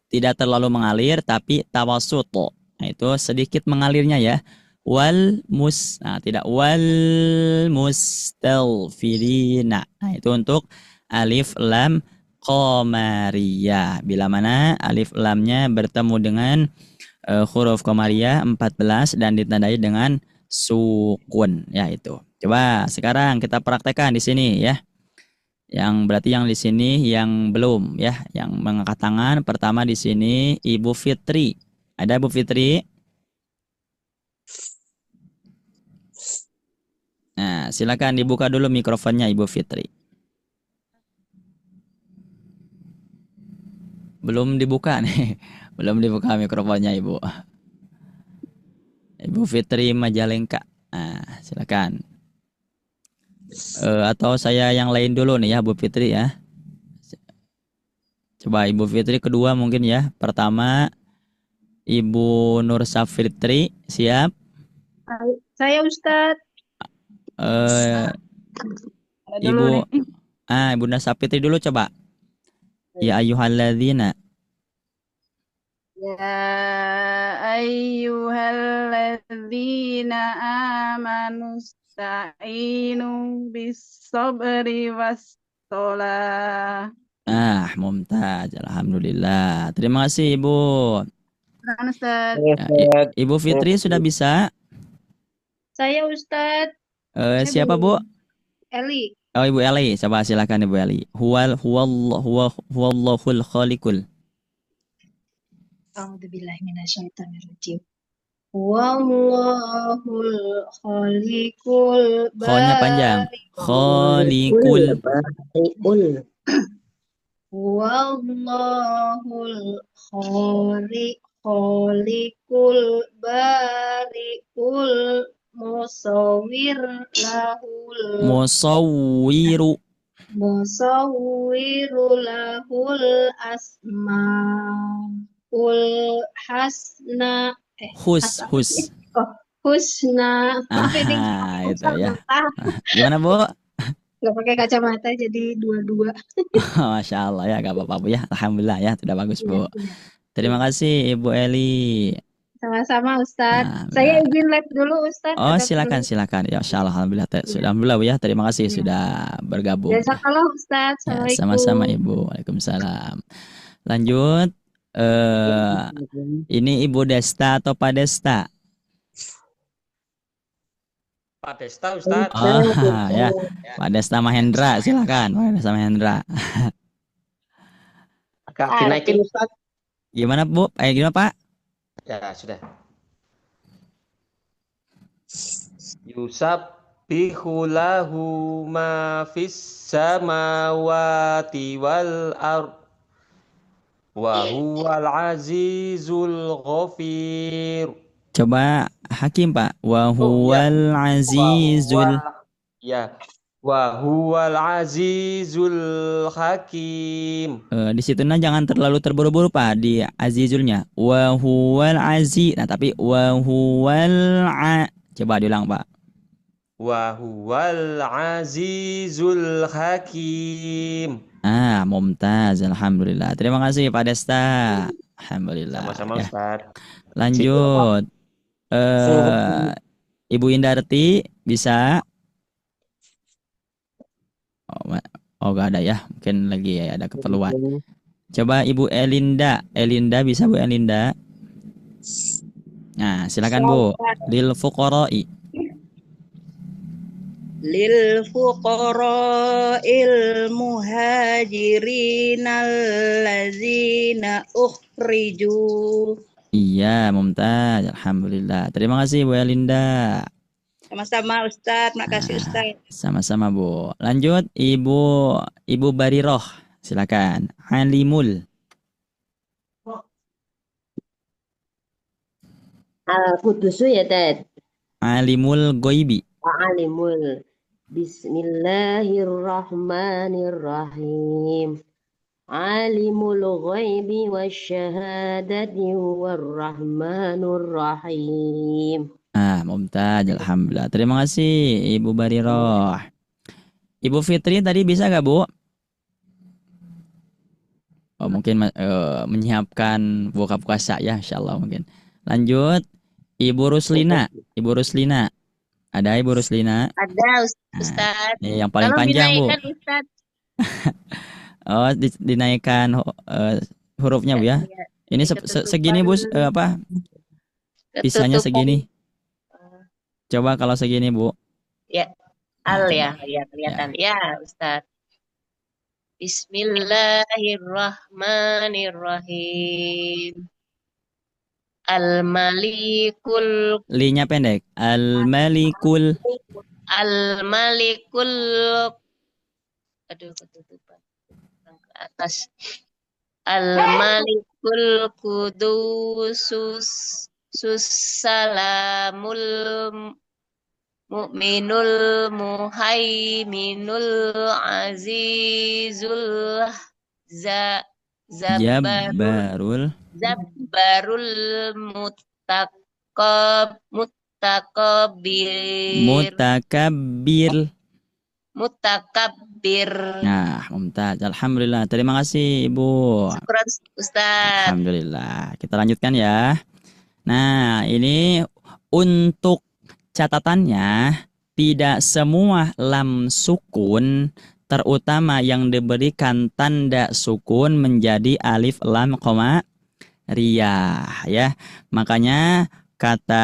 tidak terlalu mengalir, tapi tawasut. Nah, itu sedikit mengalirnya ya. Walmus. Nah, tidak walmustalfirina. Nah, itu untuk alif lam Qamariyah. Bila mana alif lamnya bertemu dengan huruf Qamariyah 14 dan ditandai dengan sukun ya itu. Coba sekarang kita praktekkan di sini ya. Yang berarti yang di sini yang belum ya, yang mengangkat tangan pertama di sini Ibu Fitri. Ada Ibu Fitri? Nah, silakan dibuka dulu mikrofonnya Ibu Fitri. Belum dibuka nih. Belum dibuka mikrofonnya Ibu. Ibu Fitri Majalengka. Nah, silakan. Atau saya yang lain dulu nih ya, Bu Fitri ya. Coba Ibu Fitri kedua mungkin ya. Pertama Ibu Nur Safitri, siap? Saya Ustadz. Ibu Ibu Nur Safitri dulu coba. Ya ayyuhalladzina. Ya ayyuhalladzina amanu sta'inu bis-sabri was-shalah. Mumtaz. Alhamdulillah. Terima kasih Ibu. Ustaz. Ibu Fitri sudah bisa? Saya Ustadz. Siapa Bu? Eli. Oh Ibu Eli, coba silakan Ibu Eli. Huwallahul khaliqul. A'udzubillahi minasyaitonirrajim. Wallahul khaliqul Kho-nya panjang. Khaliqul. Wallahul khaliqul bari'ul musawwir lahul asmaul husna. Husna. Itu ya. Gimana Bu? Gak pakai kacamata jadi dua-dua. Masya Allah ya, gak apa-apa Bu ya. Alhamdulillah ya, sudah bagus Bu. Terima kasih Ibu Eli. Sama-sama Ustadz. Saya izin live dulu Ustadz. Oh silakan. Ya Masya Allah, Alhamdulillah. Alhamdulillah Bu ya, terima kasih sudah bergabung. Jazakallah Ustadz. Ya, sama-sama Ibu. Waalaikumsalam. Lanjut. Ini Ibu Desta atau Pak Desta? Pak Desta Ustaz. Ya. Pak Desta Mahendra, silakan. Pak Desta Mahendra. Agak dinaikin Ustaz. Gimana Bu? Gimana Pak? Ya sudah. Yusabbihu lahu ma fis samawati wal ard wa huwal azizul ghafir. Coba Hakim Pak. Wa huwal azizul. Ya. Wa huwal azizul hakim. Di situ jangan terlalu terburu-buru Pak di azizulnya. Wa huwal aziz. Nah, tapi wa huwal coba diulang Pak. Wa huwal azizul hakim. Mumtaz. Alhamdulillah. Terima kasih Pak Desta. Alhamdulillah. Sama-sama ya. Ustaz. Lanjut. Ibu Indarti bisa? Gak ada ya. Mungkin lagi ada keperluan. Coba Ibu Elinda. Elinda bisa Bu Elinda? Nah, silakan Bu. Lil fuqara'i. Lil fuqara'il muhajirin allazina ukhriju. Iya, Mumtaz. Alhamdulillah. Terima kasih Bu Elinda. Sama-sama Ustadz, makasih Ustadz. Sama-sama Bu. Lanjut Ibu Bariroh. Silakan. Alimul. Al-Qudusu ya Dad. Alimul Goibi. Alimul. Bismillahirrahmanirrahim. Alimul ghaibi wasyahadati warrahmanur rahim. Mumtaz. Alhamdulillah. Terima kasih Ibu Bariroh. Ibu Fitri tadi bisa gak Bu? Mungkin menyiapkan buka puasa ya, insyaallah mungkin. Lanjut Ibu Ruslina. Ibu Ruslina. Ada Ibu Ruslina? Ada Ustaz. Yang paling panjang Bu. Ustaz. Dinaikkan hurufnya Bu ya. Ini segini Bu, Pisahnya segini. Coba kalau segini Bu. Ya, al ya, kelihatan. Ya, Ustaz. Bismillahirrahmanirrahim. Al-Malikul Linya pendek. Al-Malikul. Al-Malikul aduh ketutupan ke atas. Al-Malikul Kudusus Salamul Mu'minul Muhaiminul Azizul Jabbarul. Zabbarul Mutakabbir. Mutakabbir. Nah, mumtaz. Alhamdulillah. Terima kasih, Ibu. Syukran, Ustaz. Alhamdulillah. Kita lanjutkan ya. Nah, ini untuk catatannya, tidak semua lam sukun, terutama yang diberikan tanda sukun menjadi alif lam qamariyah ya. Makanya kata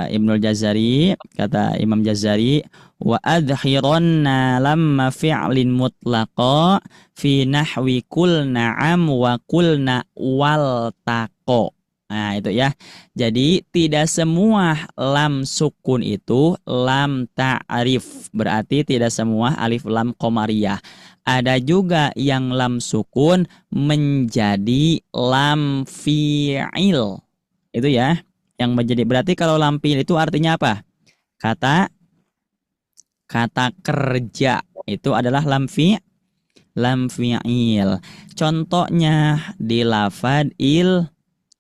Ibnul Jazari, kata Imam Jazari, wa adhiranna lamma fi'lin mutlaqa fi nahwi kul na'am wa kul wal taqo. Nah itu ya. Jadi tidak semua lam sukun itu lam ta'rif. Berarti tidak semua alif lam qamariyah. Ada juga yang lam sukun menjadi lam fi'il. Itu ya. Yang menjadi, berarti kalau lam fi'il itu artinya apa? Kata kerja itu adalah lam fi'il. Contohnya di lafad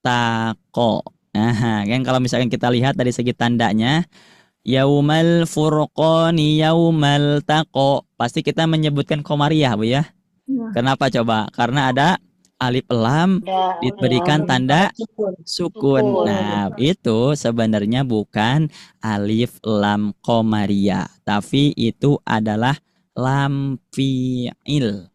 taqo. Nah, kan kalau misalkan kita lihat dari segi tandanya, yaumal furqani yaumal taqo, pasti kita menyebutkan qamariyah, Bu ya. Kenapa coba? Karena ada alif lam diberikan tanda sukun. Nah, itu sebenarnya bukan alif lam qamariyah, tapi itu adalah lam fi'il.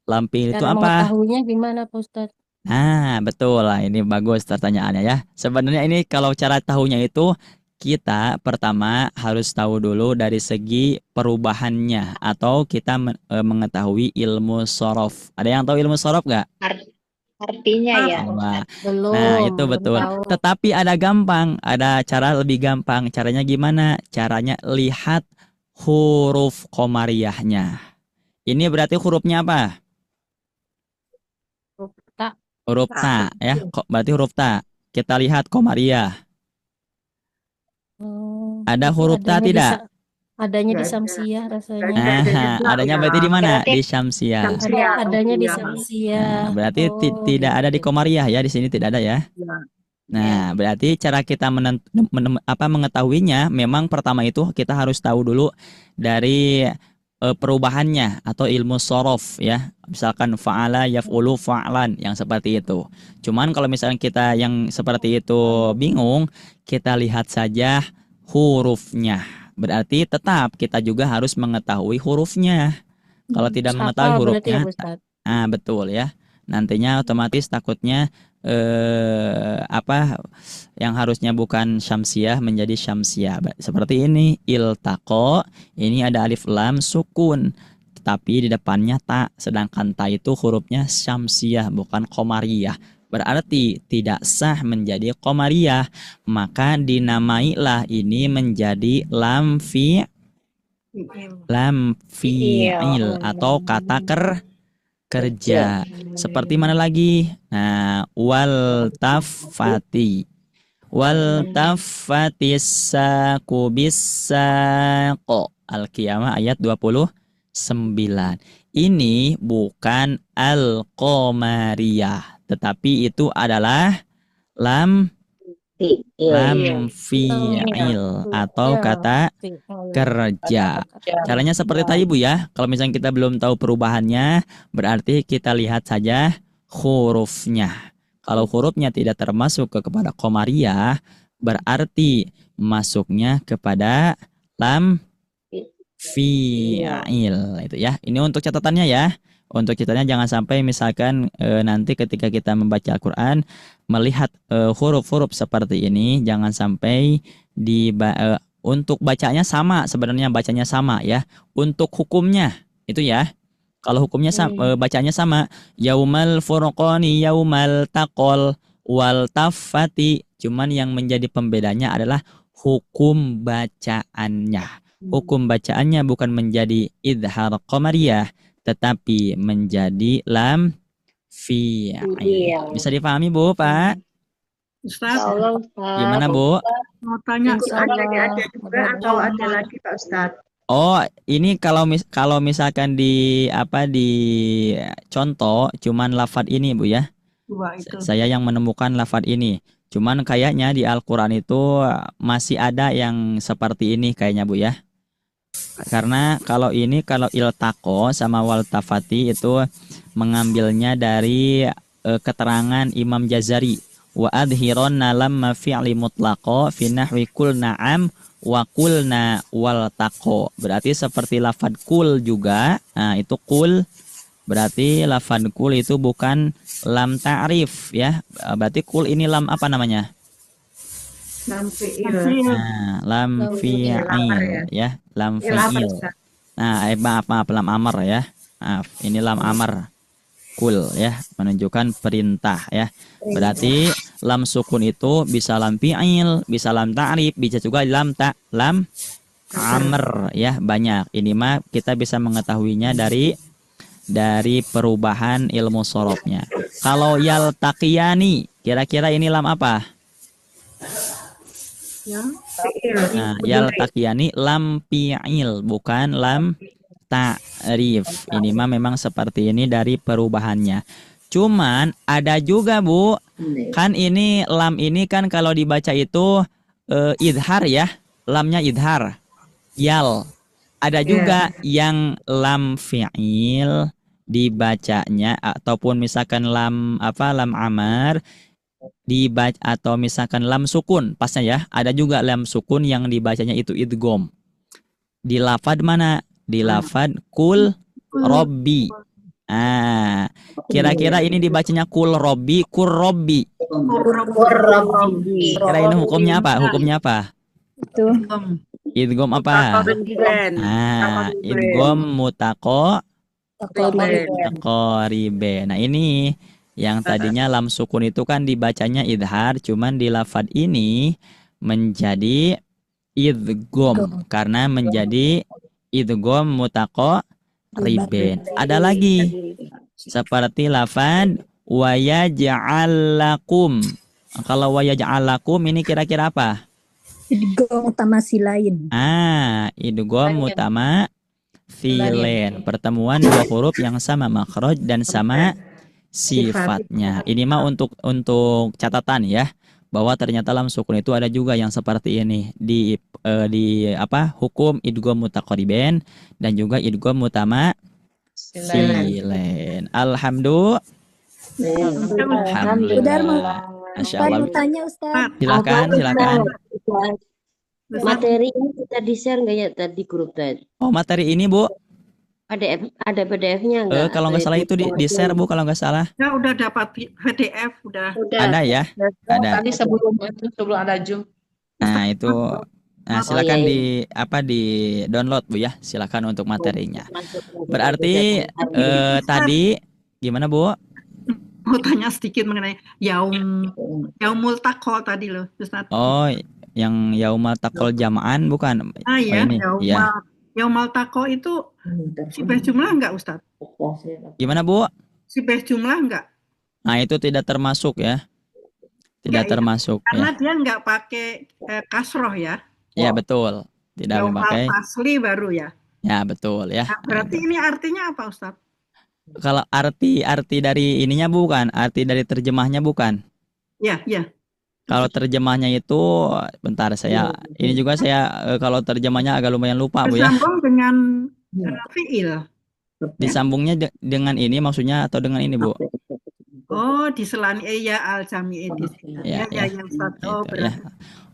Lam fi'il itu apa? Mengetahuinya gimana, Pak Ustadz? Nah, betul lah. Ini bagus pertanyaannya ya. Sebenarnya ini kalau cara tahunya itu, kita pertama harus tahu dulu dari segi perubahannya, atau kita mengetahui ilmu sorof. Ada yang tahu ilmu sorof nggak? Artinya ya. Belum. Nah, itu betul. Tahu. Tetapi ada gampang, ada cara lebih gampang. Caranya gimana? Caranya lihat huruf qamariyahnya. Ini berarti hurufnya apa? Huruf ta ya. Berarti huruf ta. Kita lihat qamariyah. Ada huruf ta tidak? Adanya di Samsiah rasanya. Adanya berarti di mana? Di Syamsiah. Adanya di Samsiah. Nah, berarti tidak ada di qamariyah ya, di sini tidak ada ya. Nah, berarti cara kita mengetahuinya, memang pertama itu kita harus tahu dulu dari perubahannya atau ilmu sorof ya. Misalkan fa'ala yaf'ulu fa'lan, yang seperti itu. Cuman kalau misalnya kita yang seperti itu bingung, kita lihat saja hurufnya. Berarti tetap kita juga harus mengetahui hurufnya. Kalau tidak mengetahui hurufnya, nah betul ya. Nantinya otomatis takutnya yang harusnya bukan syamsiah menjadi syamsiah. Seperti ini, iltaqo, ini ada alif lam sukun, tetapi di depannya ta, sedangkan ta itu hurufnya syamsiah bukan qamariyah. Berarti tidak sah menjadi qamariyah, maka dinamailah ini menjadi lam fi'il atau kata kerja. Seperti mana lagi? Nah, wal tafatis saku bisaqo. Al-Qiyamah ayat 29. Ini bukan al-qamariyah, tetapi itu adalah lam fi'il atau kata kerja. Caranya seperti tadi Bu ya. Kalau misalnya kita belum tahu perubahannya, berarti kita lihat saja hurufnya. Kalau hurufnya tidak termasuk kepada qamariyah, berarti masuknya kepada lam fi'il itu ya. Ini untuk catatannya ya. Untuk catatannya jangan sampai misalkan nanti ketika kita membaca Al-Qur'an melihat huruf-huruf seperti ini, jangan sampai untuk bacanya sama, sebenarnya bacanya sama ya. Untuk hukumnya itu ya. Kalau hukumnya bacanya sama. Yaumal furqani yaumal taqol wal taffati. Cuman yang menjadi pembedanya adalah hukum bacaannya. Hukum bacaannya bukan menjadi idhar qamariyah, tetapi menjadi lam fi'il. Bisa dipahami Bu, Pak? Ustaz, Gimana Bu? mau tanya Ikut saya. ada juga atau ada lagi Pak Ustadz? Oh, ini kalau misalkan di contoh cuman lafadz ini Bu ya. Dua itu. Saya yang menemukan lafadz ini. Cuman kayaknya di Al-Qur'an itu masih ada yang seperti ini kayaknya Bu ya. Karena kalau iltaqo sama waltafati itu mengambilnya dari keterangan Imam Jazari. Wa adhironna lamma fi'li mutlaqo fi nahwi kul na'am wa kulna wal taqo. Berarti seperti lafad kul juga. Nah, itu kul berarti lafad kul itu bukan lam ta'rif ya. Berarti kul ini lam apa namanya? Lam fi'il. Nah, lam fi'il ya, lam fi'il. Nah, maaf lam amr ya. Maaf, ini lam amr. Kul ya, menunjukkan perintah ya. Berarti lam sukun itu bisa lam fi'il, bisa lam ta'rif, bisa juga lam amr ya, banyak. Ini mah kita bisa mengetahuinya dari perubahan ilmu sorofnya. Kalau yaltaqiyani, kira-kira ini lam apa? Nah, yaltaqiyani lam fi'il, bukan lam ta'rif. Ini mah memang seperti ini dari perubahannya. Cuman ada juga Bu, kan ini lam ini kan kalau dibaca itu idhar ya, lamnya idhar. Yal. Ada juga yang lam fi'il dibacanya ataupun misalkan lam amar dibaca, atau misalkan lam sukun pasnya ya. Ada juga lam sukun yang dibacanya itu idgham. Di lafad mana? Di lafad kul robbi. Kira-kira ini dibacanya kul robbi, kur robbi. Kira ini hukumnya apa? Hukumnya apa? Itu. Idgham apa? Idgham mutaqariben. Nah, ini yang tadinya lam sukun itu kan dibacanya idhar, cuman di lafad ini menjadi idgham karena menjadi idgham mutaqariben. Ada lagi seperti lafad wa yaj'al lakum. Kalau wa yaj'al lakum ini kira-kira apa? Idgham mutamasilain. Idgham mutamasilain. Pertemuan dua huruf yang sama makhraj dan sama sifatnya. Ini mah untuk catatan ya, bahwa ternyata lam sukun itu ada juga yang seperti ini di hukum idgham mutaqariben dan juga idgham mutamasilain. Alhamdulillah. Masya Allah. Tanya Ustaz. Silakan. Materi ini kita di-share nggak ya tadi grup tadi? Oh, materi ini Bu? Ada PDF-nya nggak? Kalau nggak salah itu di-share Bu, kalau nggak salah. Ya udah dapat PDF udah. Ada ya? Ada. Tadi sebelum ada Zoom. Nah, itu silakan di download Bu ya. Silakan untuk materinya. Berarti tadi gimana Bu? Mau tanya sedikit mengenai yaumul taqo tadi loh, Ustaz. Oh, yang yaumal taqol jama'an bukan? Iya, ini. Yaumul taqo itu sibah jumlah enggak, Ustaz? Gimana Bu? Sibah jumlah enggak? Nah, itu tidak termasuk ya. Tidak termasuk karena ya. Dia enggak pakai kasroh ya. Ya, betul. Tidak memakai. Yaumal fasli baru ya. Ya, betul ya. Nah, berarti ini artinya apa, Ustaz? Kalau arti dari ininya bukan, arti dari terjemahnya bukan. Ya. Kalau terjemahnya itu, bentar ini juga saya kalau terjemahnya agak lumayan lupa Bu ya. Bersambung dengan fiil. Disambungnya dengan ini maksudnya atau dengan ini Bu? Oh, diselani al-jami'i di sini. Ya, Ustaz. Oh, berarti.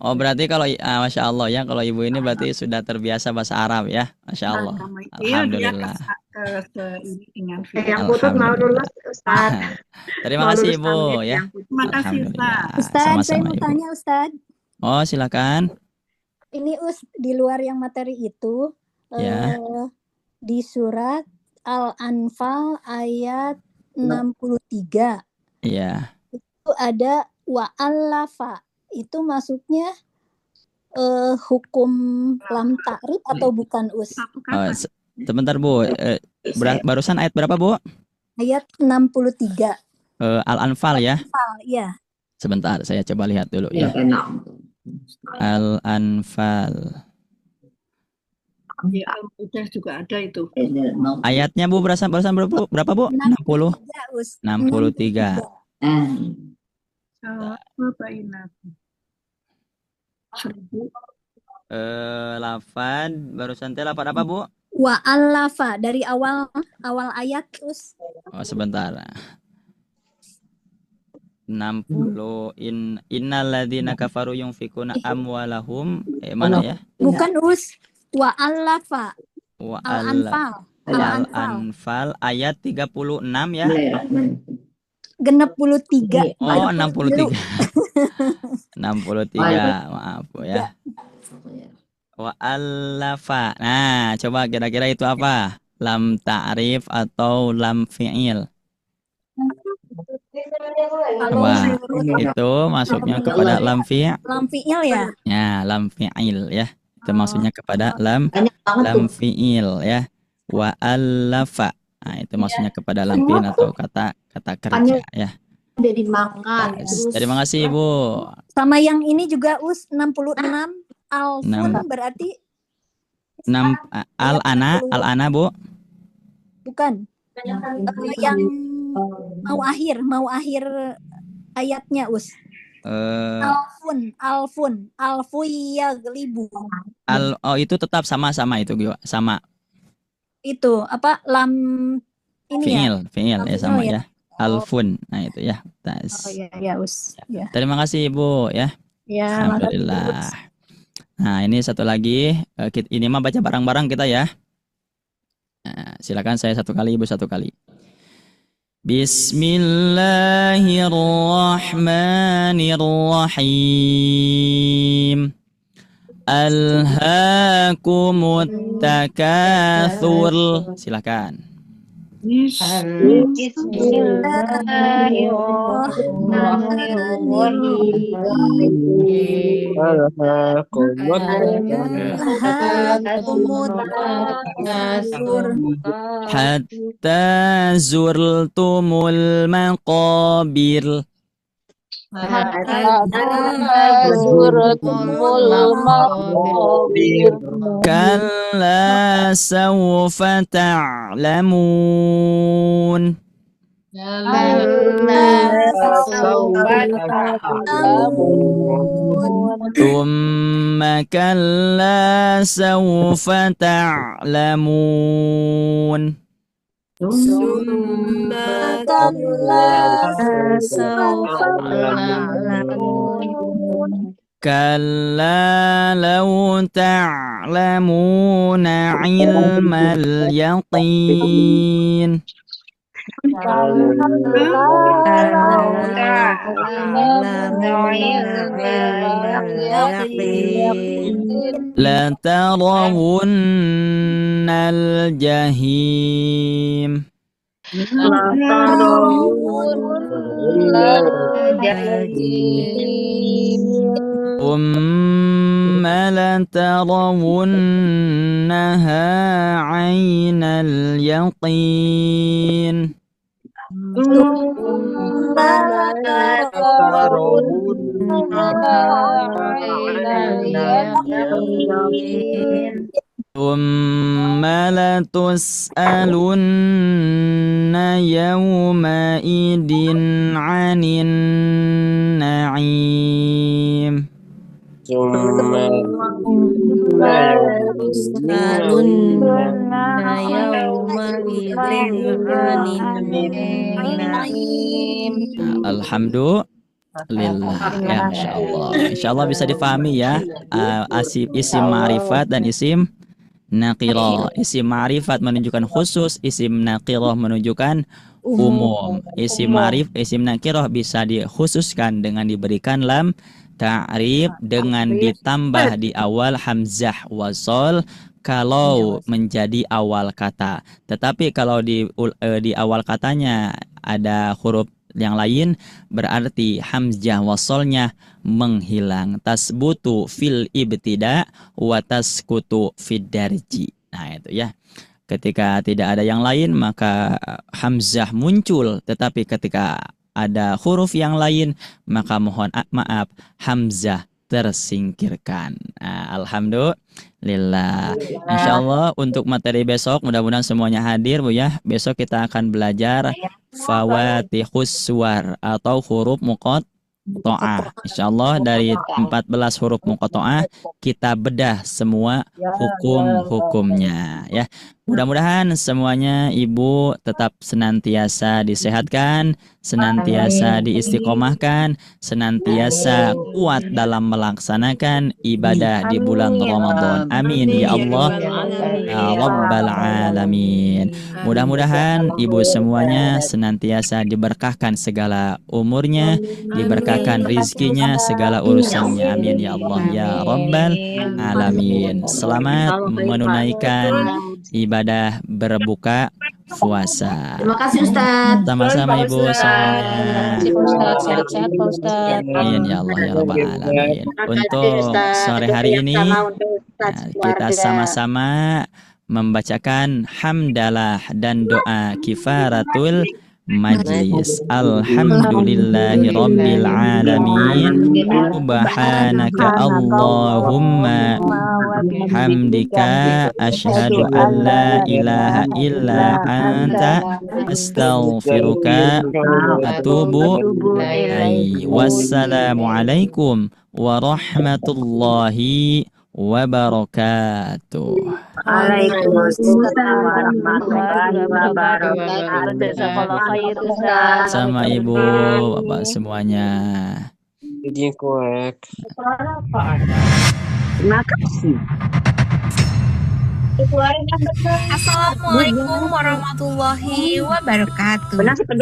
Oh, berarti kalau Masya Allah ya, kalau Ibu ini berarti sudah terbiasa bahasa Arab ya. Masya Allah. Alhamdulillah. Yang putus mau dulu Ustaz. Terima kasih Ibu ya. Terima kasih Ustaz, saya mau tanya Ustaz. Oh, silakan. Ini di luar yang materi itu ya. Di surat Al-Anfal ayat 63. Iya. Itu ada wa'alafa. Itu masuknya hukum lam ta'rif atau bukan, Us? Oh, sebentar Bu, barusan ayat berapa Bu? Ayat 63. Al-Anfal ya? Anfal, ya. Sebentar, saya coba lihat dulu ya. Al-Anfal. Di Al-Mudah juga ada itu. Ayatnya Bu barusan berapa Bu? 60. 63. Lafad barusan teh lafad apa Bu? Wa'alafa dari awal ayat, Us. Oh, sebentar. 60 innalladzina kafaru yunfikuna amwalahum mana ya? Bukan, Us. Wa'alafa. Al-Anfal. Al-Anfal ayat 36 ya. Genep 3. Oh, 63. 63, maaf Bu ya. Wa'alafa. Nah, coba kira-kira itu apa? Lam ta'rif atau lam fi'il? Wah, itu masuknya kepada lam fi'il. Lam fi'il ya? Ya, lam fi'il ya. Itu maksudnya kepada lam fi'il ya. Wa'alafa. Nah, itu maksudnya kepada lam fi'il atau kata kerja ya. Udah dimakan. Terima kasih Ibu. Sama yang ini juga, Us, 66. Alfun berarti 6 al-ana Bu. Bukan. Yang mau akhir ayatnya, Us. Alfun yaglibu. Oh, itu tetap sama itu sama. Itu apa lam ini fi'il ya sama ya. Alfun. Nah, itu ya. Oh ya, Us. Ya. Terima kasih Ibu ya. Ya, alhamdulillah. Nah, ini satu lagi. Ini mah baca bareng-bareng kita ya. Nah, silakan saya satu kali, Ibu satu kali. Bismillahirrahmanirrahim. Alhaakumut takatsur. Silakan. Hatta zurtumul maqabir. Kalla sawfa ta'lamun. Thumma kalla sawfa ta'lamun. Kalla law ta'lamuna ilmal yaqin. La tarawunnal jahim. Thumma latarawunnaha 'ainal yaqin. Thumma latus'alunna yawma idin 'anin na'im. Thumma latus'alunna yawma idin 'anin na'im. Alhamdulillah ya, insyaallah bisa difahami ya. Isim ma'rifat dan isim naqirah. Isim ma'rifat menunjukkan khusus, isim naqirah menunjukkan umum. Isim naqirah bisa dikhususkan dengan diberikan lam ta'rif dengan ditambah di awal hamzah wasol kalau menjadi awal kata. Tetapi kalau di awal katanya ada huruf yang lain, berarti hamzah wasolnya menghilang. Tasbutu fil ibtida wa taskutu fid darji. Nah itu ya. Ketika tidak ada yang lain maka hamzah muncul, tetapi ketika ada huruf yang lain maka mohon maaf hamzah tersingkirkan. Alhamdulillah. Insya Allah untuk materi besok mudah-mudahan semuanya hadir Bu ya. Besok kita akan belajar fawatihus suwar atau huruf muqatta'ah. Insya Allah dari 14 huruf muqatta'ah kita bedah semua hukum-hukumnya ya. Mudah-mudahan semuanya Ibu tetap senantiasa disehatkan, senantiasa diistiqomahkan, senantiasa kuat dalam melaksanakan ibadah di bulan Ramadan. Amin ya Allah ya Rabbal Alamin. Mudah-mudahan Ibu semuanya senantiasa diberkahkan segala umurnya, diberkahkan rizkinya, segala urusannya. Amin ya Allah ya Rabbal Alamin. Selamat menunaikan ibadah berbuka puasa. Terima kasih Ustaz. Sama-sama Ibu semuanya. Ustaz, sehat-sehat Pak Ustaz. Amin ya Allah ya Rabbal Alamin. Untuk sore hari ini kita sama-sama membacakan hamdalah dan doa kifaratul majlis. Alhamdulillahi rabbil alamin. Subhanaka Allahumma hamdika asyhadu an la ilaha illa anta astaghfiruka atubu ilaik. Wassalamualaikum warahmatullahi wabarakatuh. Waalaikumsalam warahmatullahi wabarakatuh. Sama Ibu, Bapak semuanya. Terima kasih. Assalamualaikum warahmatullahi wabarakatuh. Bapak Ibu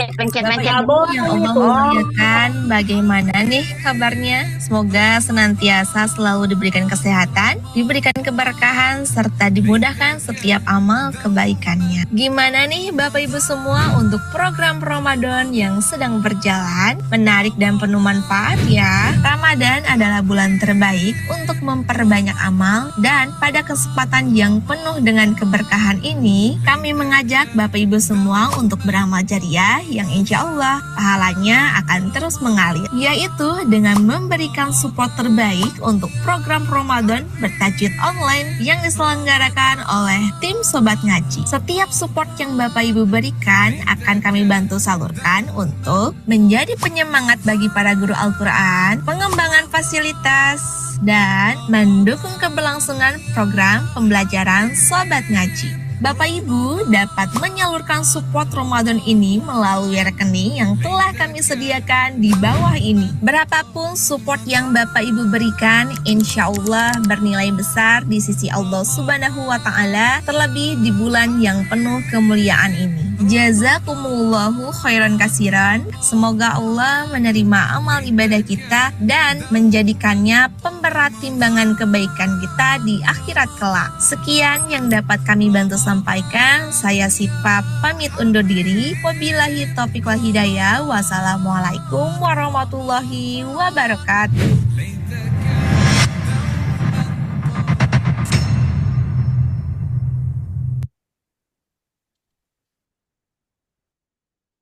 yang Allah muliakan, bagaimana nih kabarnya? Semoga senantiasa selalu diberikan kesehatan, diberikan keberkahan, serta dimudahkan setiap amal kebaikannya. Gimana nih Bapak Ibu semua untuk program Ramadan yang sedang berjalan? Menarik dan penuh manfaat ya. Ramadan adalah bulan terbaik untuk memperbanyak amal, dan pada kesempatan yang penuh dengan keberkahan ini, kami mengajak Bapak Ibu semua untuk beramal jariah yang insya Allah pahalanya akan terus mengalir, yaitu dengan memberikan support terbaik untuk program Ramadan bertajwid online yang diselenggarakan oleh tim Sobat Ngaji. Setiap support yang Bapak Ibu berikan akan kami bantu salurkan untuk menjadi penyemangat bagi para guru Al-Quran, pengembangan fasilitas, dan mendukung keberlangsungan program pembelajaran Sobat Ngaji. Bapak Ibu dapat menyalurkan support Ramadan ini melalui rekening yang telah kami sediakan di bawah ini. Berapapun support yang Bapak Ibu berikan, insya Allah bernilai besar di sisi Allah Subhanahu wa Ta'ala, terlebih di bulan yang penuh kemuliaan ini. Jazakumullahu khairan kasiran. Semoga Allah menerima amal ibadah kita dan menjadikannya pemberat timbangan kebaikan kita di akhirat kelak. Sekian yang dapat kami bantu sampaikan. Saya Sipa pamit undur diri. Wabillahi taufiq wal hidayah. Wassalamualaikum warahmatullahi wabarakatuh.